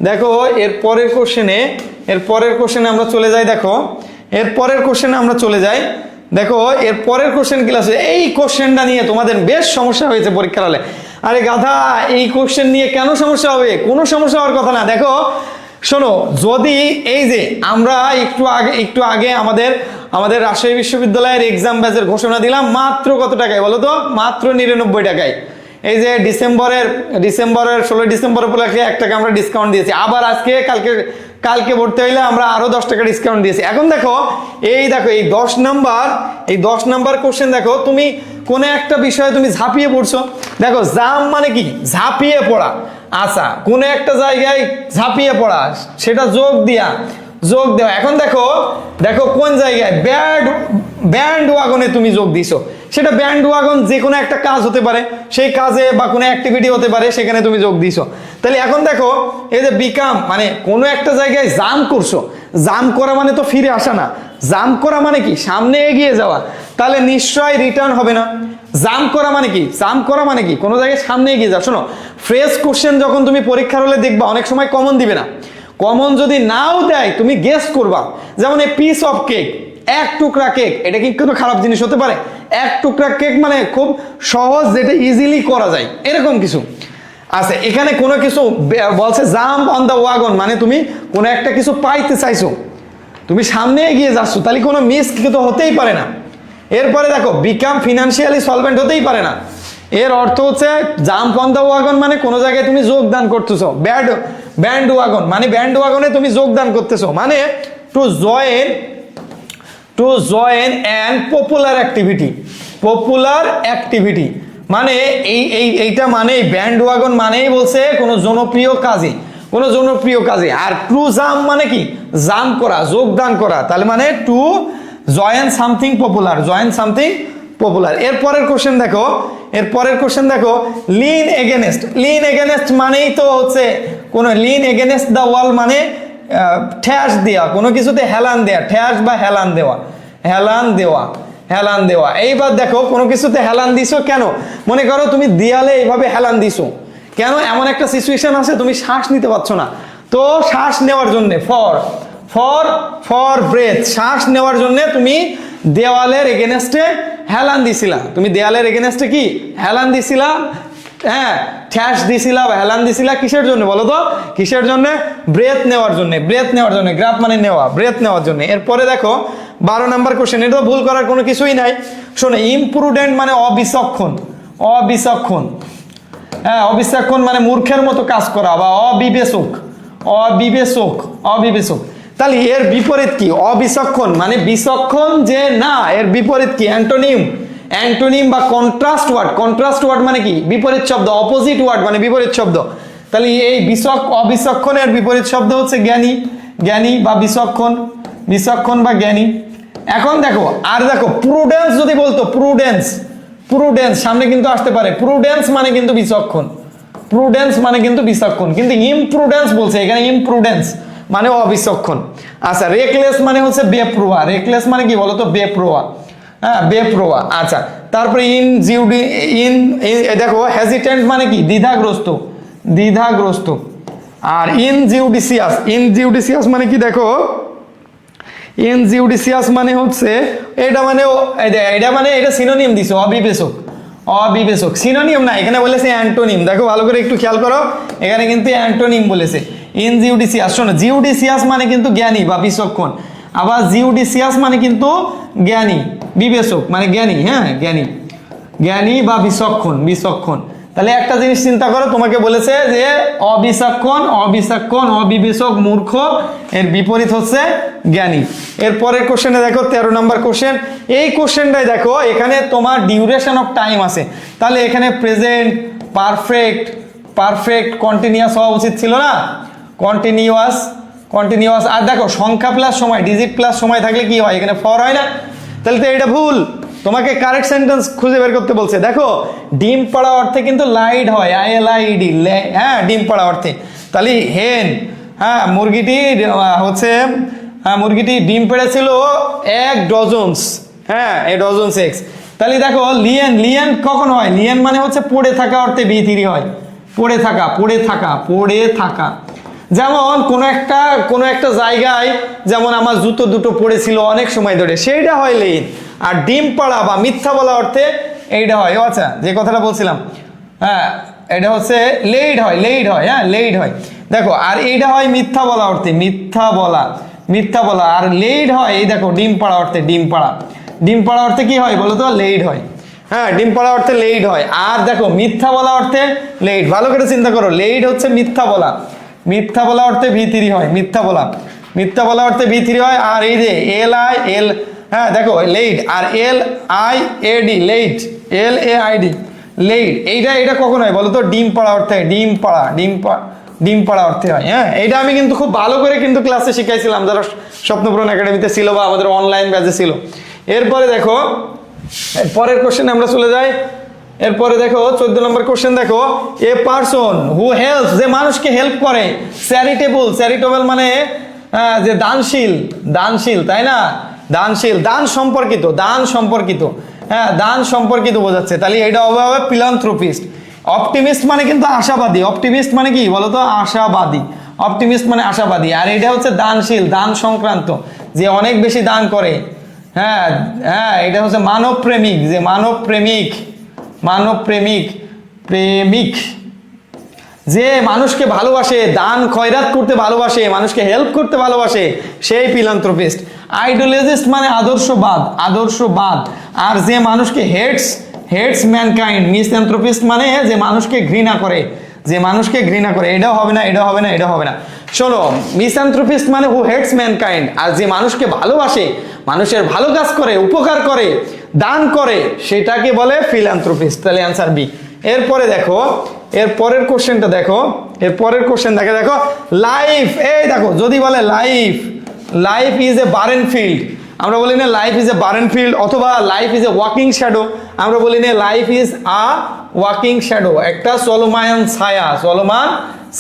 দেখো এরপরের কোশ্চেনে আমরা চলে যাই, দেখো এরপরের কোশ্চেন ক্লাসে এই কোশ্চেনটা নিয়ে তোমাদের বেশ সমস্যা হয়েছে পরীক্ষার হলে। আরে গাধা এই কোশ্চেন নিয়ে কেন সমস্যা হবে? কোনো সমস্যা হওয়ার কথা না। দেখো শোনো যদি এই যে আমরা একটু আগে আমাদের রাজশাহী বিশ্ববিদ্যালয়ের এক্সাম ব্যাচের ঘোষণা দিলাম, মাত্র কত টাকায় বলো তো? মাত্র 99 টাকায়। এই যে ডিসেম্বরের 16 ডিসেম্বর উপলক্ষে 1 টাকা আমরা ডিসকাউন্ট দিয়েছি, আবার আজকে কালকে ভর্তি হইলে আমরা আরো 10 টাকা ডিসকাউন্ট দিয়েছি। এখন দেখো এই 10 নাম্বার কোশ্চেন, দেখো তুমি কোন একটা বিষয়ে তুমি ঝাঁপিয়ে পড়ছো। দেখো জাম মানে কি? ঝাঁপিয়ে পড়া। আচ্ছা কোন একটা জায়গায় ঝাঁপিয়ে পড়া, সেটা যোগ দেওয়া। এখন দেখো কোন জায়গায় ব্যান্ড ওয়াগনে তুমি যোগ দিছো, সেটা ব্যান্ড ওয়াগন যে কোনো একটা কাজ হতে পারে, সেই কাজে বা কোনো অ্যাক্টিভিটি হতে পারে, সেখানে তুমি যোগ দিছো। তাহলে এখন দেখো এই যে বিকাম মানে কোনো একটা জায়গায় জাম করছো, জাম করা মানে তো ফিরে আসা না, জাম করা মানে কি? সামনে এগিয়ে যাওয়া, তাহলে নিশ্চয় রিটার্ন হবে না। জাম করা মানে কি? কোনো জায়গায় সামনে এগিয়ে যাও। শোনো ফ্রেশ কোশ্চেন যখন তুমি পরীক্ষার হলে দেখবা অনেক সময় কমন দিবে না, কমন যদি নাও দেয় তুমি গেস করবা। যেমন এই পিস অফ কেক, এক টুকরা কেক, এটা কি কোনো খারাপ জিনিস হতে পারে? এক টুকরা কেক মানে খুব সহজ, যেটা ইজিলি করা যায়, এরকম কিছু। আচ্ছা এখানে কোনো কিছু বলছে জাম্প অন দ্য ওয়াগন, মানে তুমি কোনো একটা কিছু পাইতে চাইছো, তুমি সামনে এগিয়ে যাচ্ছ, তাহলে কোনো মিস তো হতেই পারে না। এরপরে দেখো বিকাম ফিনান্সিয়ালি সলভেন্ট হতেই পারে না। এর অর্থ হচ্ছে জাম্প অন দ্য ওয়াগন মানে কোনো জায়গায় তুমি যোগদান করতেছো, ব্যান্ড ওয়াগন মানে ব্যান্ড ওয়াগনে তুমি যোগদান করতেছো, মানে to join an popular activity, মানে এইটা মানে ব্যান্ড ওয়াগন মানেই বলছে কোনো জনপ্রিয় কাজে। আর টু জাম মানে কি? জাম্প করা, যোগদান করা, তাহলে মানে টু জয়েন সামথিং পপুলার। এরপরের কোশ্চেন দেখো লিন এগেনেস্ট মানেই তো হচ্ছে কোনো লিন এগেনেস্ট দ্য ওয়াল মানে ঠ্যাস দেওয়া, কোনো কিছুতে হেলান দেওয়া, ঠ্যাস বা হেলান দেওয়া। এইবার দেখো কোনো কিছুতে হেলান দিছো কেন? মনে করো তুমি দেয়ালে এইভাবে হেলান দিছো, কেন? এমন একটা সিচুয়েশন আছে তুমি শ্বাস নিতে পারছো না, তো শ্বাস নেওয়ার জন্য ফর ব্রেথ, শ্বাস নেওয়ার জন্য তুমি দেওয়ালের এগেনেস্টে হেলান দিছিলা, কি হেলান দিছিলা? হ্যাঁ ঠ্যাস দিছিলা বা হেলান দিছিলা কিসের জন্য বলো তো, কিসের জন্য? ব্রেথ নেওয়ার জন্য, ব্রেথ নেওয়ার জন্য, গ্রাফ মানে নেওয়া, ব্রেথ নেওয়ার জন্য। এরপরে দেখো 12 নম্বর কোশ্চেন, এটা তো ভুল করার কোনো কিছুই নাই। শোনো, ইমপ্রুডেন্ট মানে অবিচক্ষণ, অবিচক্ষণ। হ্যাঁ অবিচক্ষণ মানে মূর্খের মতো কাজ করা বা অবিবেচক, অবিবেচক, অবিবেচক। তাহলে এর বিপরীত কি? অবিচক্ষণ মানে বিচক্ষণ যে না, এর বিপরীত কি? অ্যান্টোনিম, অ্যান্টোনিম বা কন্ট্রাস্ট ওয়ার্ড। কন্ট্রাস্ট ওয়ার্ড মানে কি? বিপরীত শব্দ, অপোজিট ওয়ার্ড মানে বিপরীত শব্দ। তাহলে এই অবিচক্ষণের বিপরীত শব্দ হচ্ছে জ্ঞানী, জ্ঞানী বা বিচক্ষণ, বিচক্ষণ বা জ্ঞানী। এখন দেখো আর দেখো প্রুডেন্স যদি বলতো, প্রুডেন্স, প্রুডেন্স সামনে কিন্তু আসতে পারে, প্রুডেন্স মানে কিন্তু বিচক্ষণ, প্রুডেন্স মানে কিন্তু বিচক্ষণ, কিন্তু ইমপ্রুডেন্স বলছে এখানে, ইমপ্রুডেন্স মানে অবিচক্ষণ। আচ্ছা রেকলেস মানে হচ্ছে বেপরোয়া, রেকলেস মানে কি বলতো? বেপরোয়া, হ্যাঁ বেপরোয়া। আচ্ছা তারপরে দেখো হেজিটেন্ট মানে কি? দ্বিধাগ্রস্ত, দ্বিধাগ্রস্ত। আর ইনজিউডিসিয়াস, ইনজিউডিসিয়াস মানে কি? দেখো ইনজিউডিসিয়াস মানে হচ্ছে এটা মানে এটা মানে এটা সিনোনিম দিছে, অবিবেচক, অবিবেচক। সিনোনিম না, এখানে বলেছে অ্যান্টোনিম। দেখো ভালো করে একটু খেয়াল করো, এখানে কিন্তু অ্যান্টোনিম বলেছে। ইনজিউডিসিয়াস, শোনো জিউডিসিয়াস মানে কিন্তু জ্ঞানী বা বিচক্ষণ, আবার জিউডিসিয়াস মানে কিন্তু জ্ঞানী, বিবেচক মানে জ্ঞানী, হ্যাঁ জ্ঞানী, জ্ঞানী বা বিচক্ষণ, বিচক্ষণ। তাহলে একটা জিনিস চিন্তা করো, তোমাকে বলেছে যে অবিচক্ষণ, অবিচক্ষণ, অবিবেচক, মূর্খ, এর বিপরীত হচ্ছে জ্ঞানী। এরপরের কোশ্চেনে দেখো 13 নম্বর কোশ্চেন। এই কোশ্চেনটাই দেখো, এখানে তোমার ডিউরেশন অফ টাইম আছে, তাহলে এখানে প্রেজেন্ট, পারফেক্ট, পারফেক্ট কন্টিনিউয়াস হওয়া উচিত ছিল না? Continuous, continuous. আর দেখো সংখ্যা প্লাস সময়, ডিজিট প্লাস সময় থাকলে কি হয়? এখানে ফর হয় না? তাহলে তো এটা ভুল, তোমাকে কারেক্ট সেন্টেন্স খুঁজে বের করতে বলছে। দেখো ডিম পাড়া অর্থে কিন্তু লাইড হয়, ILID, হ্যাঁ ডিম পাড়া অর্থে। তাহলে হেন, হ্যাঁ মুরগিটি হচ্ছে, হ্যাঁ মুরগিটি ডিম পেড়েছিল 1 ডজনস, হ্যাঁ এ ডজনস এক্স। তাহলে দেখো লিয়েন, লিয়েন কখন হয়? লিয়েন মানে হচ্ছে পড়ে থাকা অর্থে B3 হয়, পড়ে থাকা, পড়ে থাকা, পড়ে থাকা। যেমন কোনো একটা জায়গায়, যেমন আমার জুতো দুটো পড়েছিল অনেক সময় ধরে, সেইটা হয় লেইন। আর ডিম পাড়া বা মিথ্যা বলা অর্থে এইটা হয়। আচ্ছা যে কথাটা বলছিলাম, হ্যাঁ এটা হচ্ছে লেইড হয়, লেইড হয়, হ্যাঁ লেইড হয়। দেখো আর এইটা হয় মিথ্যা বলা অর্থে, মিথ্যা বলা, মিথ্যা বলা। আর লেইড হয় এই দেখো ডিম পাড়া অর্থে, ডিম পাড়া, ডিম পাড়া অর্থে কি হয় বলো তো? লেইড হয়, হ্যাঁ ডিম পাড়া অর্থে লেইড হয়। আর দেখো মিথ্যা বলা অর্থে লেইড, ভালো করে চিন্তা করো, লেইড হচ্ছে মিথ্যা বলা, মিথ্যা বলা অর্থে B3 হয়, মিথ্যা বলা, মিথ্যা বলা অর্থে B3 হয়। আর এই যে LIL, হ্যাঁ দেখো লেইড, আর LIAD, লেইড, LAID, লেইড। এটা কখন হয় বলো তো? ডিম পাড়া অর্থে, ডিম পাড়া, ডিম পাড়া অর্থে হয়। হ্যাঁ এটা আমি কিন্তু খুব ভালো করে কিন্তু ক্লাসে শিখাইছিলাম, যারা স্বপ্নপূরণ একাডেমিতে ছিল বা আমাদের অনলাইন ব্যাচে ছিল। এরপরে দেখো পরের কোশ্চেনে আমরা চলে যাই। এরপরে দেখো 14 নম্বর কোশ্চেন দেখো, এ পারসন হু হেল্পস, যে মানুষকে হেল্প করে, চ্যারিটেবল, চ্যারিটেবল মানে যে দানশীল, দানশীল তাই না? দানশীল, দান সম্পর্কিত, দান সম্পর্কিত, হ্যাঁ দান সম্পর্কিত বোঝাচ্ছে। তাহলে এটা হবে ফিলান্থ্রোপিস্ট। অপটিমিস্ট মানে কিন্তু আশাবাদী, অপটিমিস্ট মানে কি বলতো? আশাবাদী, অপটিমিস্ট মানে আশাবাদী। আর এটা হচ্ছে দানশীল, দান সংক্রান্ত, যে অনেক বেশি দান করে। হ্যাঁ হ্যাঁ এটা হচ্ছে মানব প্রেমিক, যে মানব প্রেমিক, মানব প্রেমিক, প্রেমিক যে মানুষকে ভালোবাসে, দান খয়রাত করতে ভালোবাসে, মানুষকে হেল্প করতে ভালোবাসে, সেই ফিলান্থ্রোপিস্ট। আইডিওলজিস্ট মানে আদর্শবাদ, আদর্শবাদ। আর যে মানুষকে হেটস ম্যানকাইন্ড, মিসঅ্যানথ্রোপিস্ট মানে যে মানুষকে ঘৃণা করে, যে মানুষকে ঘৃণা করে। এটাও হবে না, এটাও হবে না, এটাও হবে না। শোনো মিসঅ্যানথ্রোপিস্ট মানে হু হেটস ম্যানকাইন্ড, আর যে মানুষকে ভালোবাসে, মানুষের ভালো কাজ করে, উপকার করে, দান করে, সেটাকে বলে ফিলান্থ্রোপিস্ট। তাহলে অ্যান্সার বি। এরপরে দেখো এর পরের কোশ্চেনটা দেখো, এর পরের কোশ্চেন দেখে দেখো লাইফ, এই দেখো যদি বলে life, life is a barren field, আমরা বলি না life is a barren field, অথবা life is a walking shadow, আমরা বলি না life is a walking shadow, একটা চলমান ছায়া, চলমান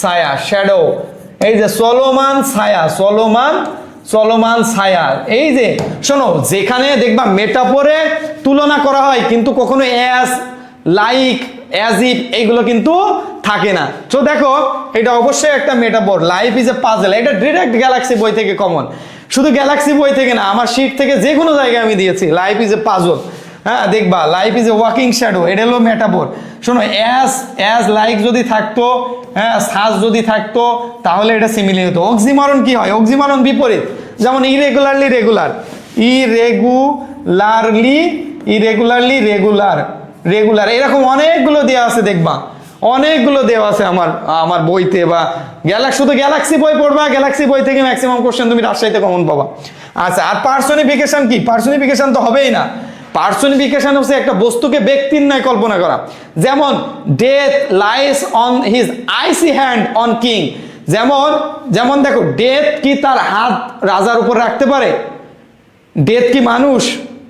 ছায়া, শ্যাডো। এই যে চলমান ছায়া, চলমান, চলমান ছায়া। এই যে শোনো যেখানে দেখবা মেটাফোরে তুলনা করা হয়, কিন্তু কখনো অ্যাজ, লাইক, অ্যাজ ইফ এইগুলো কিন্তু থাকে না। তো দেখো এটা অবশ্যই একটা metaphor. Life is A puzzle, এটা ডিরেক্ট গ্যালাক্সি বই থেকে কমন, শুধু গ্যালাক্সি বই থেকে না, আমার শিট থেকে যে কোনো জায়গায় আমি দিয়েছি। লাইফ ইজ এ পাজল, হ্যাঁ দেখবা life is a walking shadow, এটা হলো মেটাফোর। শোনো, অ্যাজ অ্যাজ লাইক যদি থাকতো, হ্যাঁ সাজ যদি থাকতো, তাহলে এটা সিমিলি হতো। অক্সিমারন কি হয়? অক্সিমারন বিপরীত, যেমন ইরেগুলারলি রেগুলার, ইরেগুলারলি রেগুলার, এরকম অনেকগুলো দেওয়া আছে দেখবা, অনেকগুলো দেওয়া আছে আমার বইতে, বা শুধু গ্যালাক্সি বই পড়বা, গ্যালাক্সি বই থেকে ম্যাক্সিমাম কোশ্চেন তুমি রাজশাহীতে কমন পাবা। আচ্ছা, আর পার্সনিফিকেশন কি? পার্সনিফিকেশন তো হবেই না। পার্সনিফিকেশন হচ্ছে একটা বস্তুকে ব্যক্তির ন্যায় কল্পনা করা। যেমন death lies on his icy hand on king, যেমন দেখো, ডেথ কি তার হাত রাজার উপর রাখতে পারে? ডেথ কি মানুষ?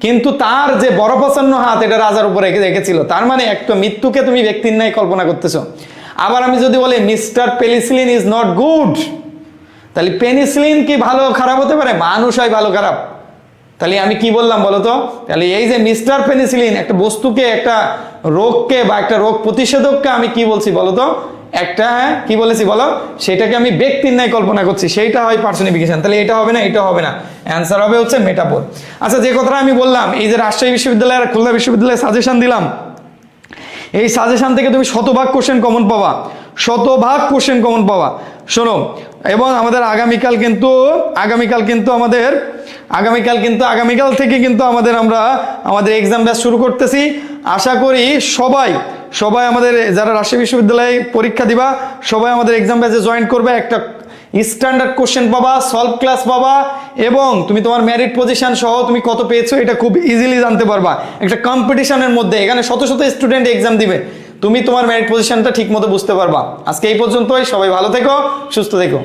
কিন্তু তার যে বরফাচ্ছন্ন হাত, এটা রাজার উপর রেখেছিল। তার মানে একটা মৃত্যুকে তুমি ব্যক্তির ন্যায় কল্পনা করতেছো। আবার আমি যদি বলি mister penicillin is not good, তাহলে পেনিসিলিন কি ভালো খারাপ হতে পারে? মানুষ হয় ভালো খারাপ। তাহলে আমি কি বললাম বলো তো? তাহলে এই যে মিস্টার পেনিসিলিন, একটা বস্তুকে, একটা রোগকে বা একটা রোগ প্রতিষেধককে আমি কি বলছি বলো তো? একটা, হ্যাঁ কি বলেছি বলো? সেটাকে আমি ব্যক্তির ন্যায় কল্পনা করছি, সেইটা হয় পার্সনিফিকেশন। তাহলে এটা হবে না, এটা হবে না, অ্যান্সার হবে হচ্ছে মেটাফোর। আচ্ছা, যে কথাটা আমি বললাম, এই যে রাজশাহী বিশ্ববিদ্যালয় আর খুলনা বিশ্ববিদ্যালয়ে সাজেশন দিলাম, এই সাজেশন থেকে তুমি শতভাগ কোশ্চেন কমন পাবা, শতভাগ কোশ্চেন কমন পাবা। শোনো, এবং আমাদের আগামীকাল থেকে কিন্তু আমরা আমাদের এক্সাম ব্যাচ শুরু করতেছি। আশা করি সবাই আমাদের যারা রাজশাহী বিশ্ববিদ্যালয়ে পরীক্ষা দিবা, সবাই আমাদের এক্সাম ব্যাচে জয়েন করবে। একটা স্ট্যান্ডার্ড কোশ্চেন পাবা, সলভ ক্লাস পাবা, এবং তুমি তোমার মেরিট পজিশন সহ তুমি কত পেয়েছো এটা খুব ইজিলি জানতে পারবা। একটা কম্পিটিশনের মধ্যে এখানে শত শত স্টুডেন্ট এক্সাম দিবে, তুমি তোমার মেরিট পজিশনটা ঠিক মতো বুঝতে পারবা। আজকে এই পর্যন্তই, সবাই ভালো থেকো, সুস্থ থেকো।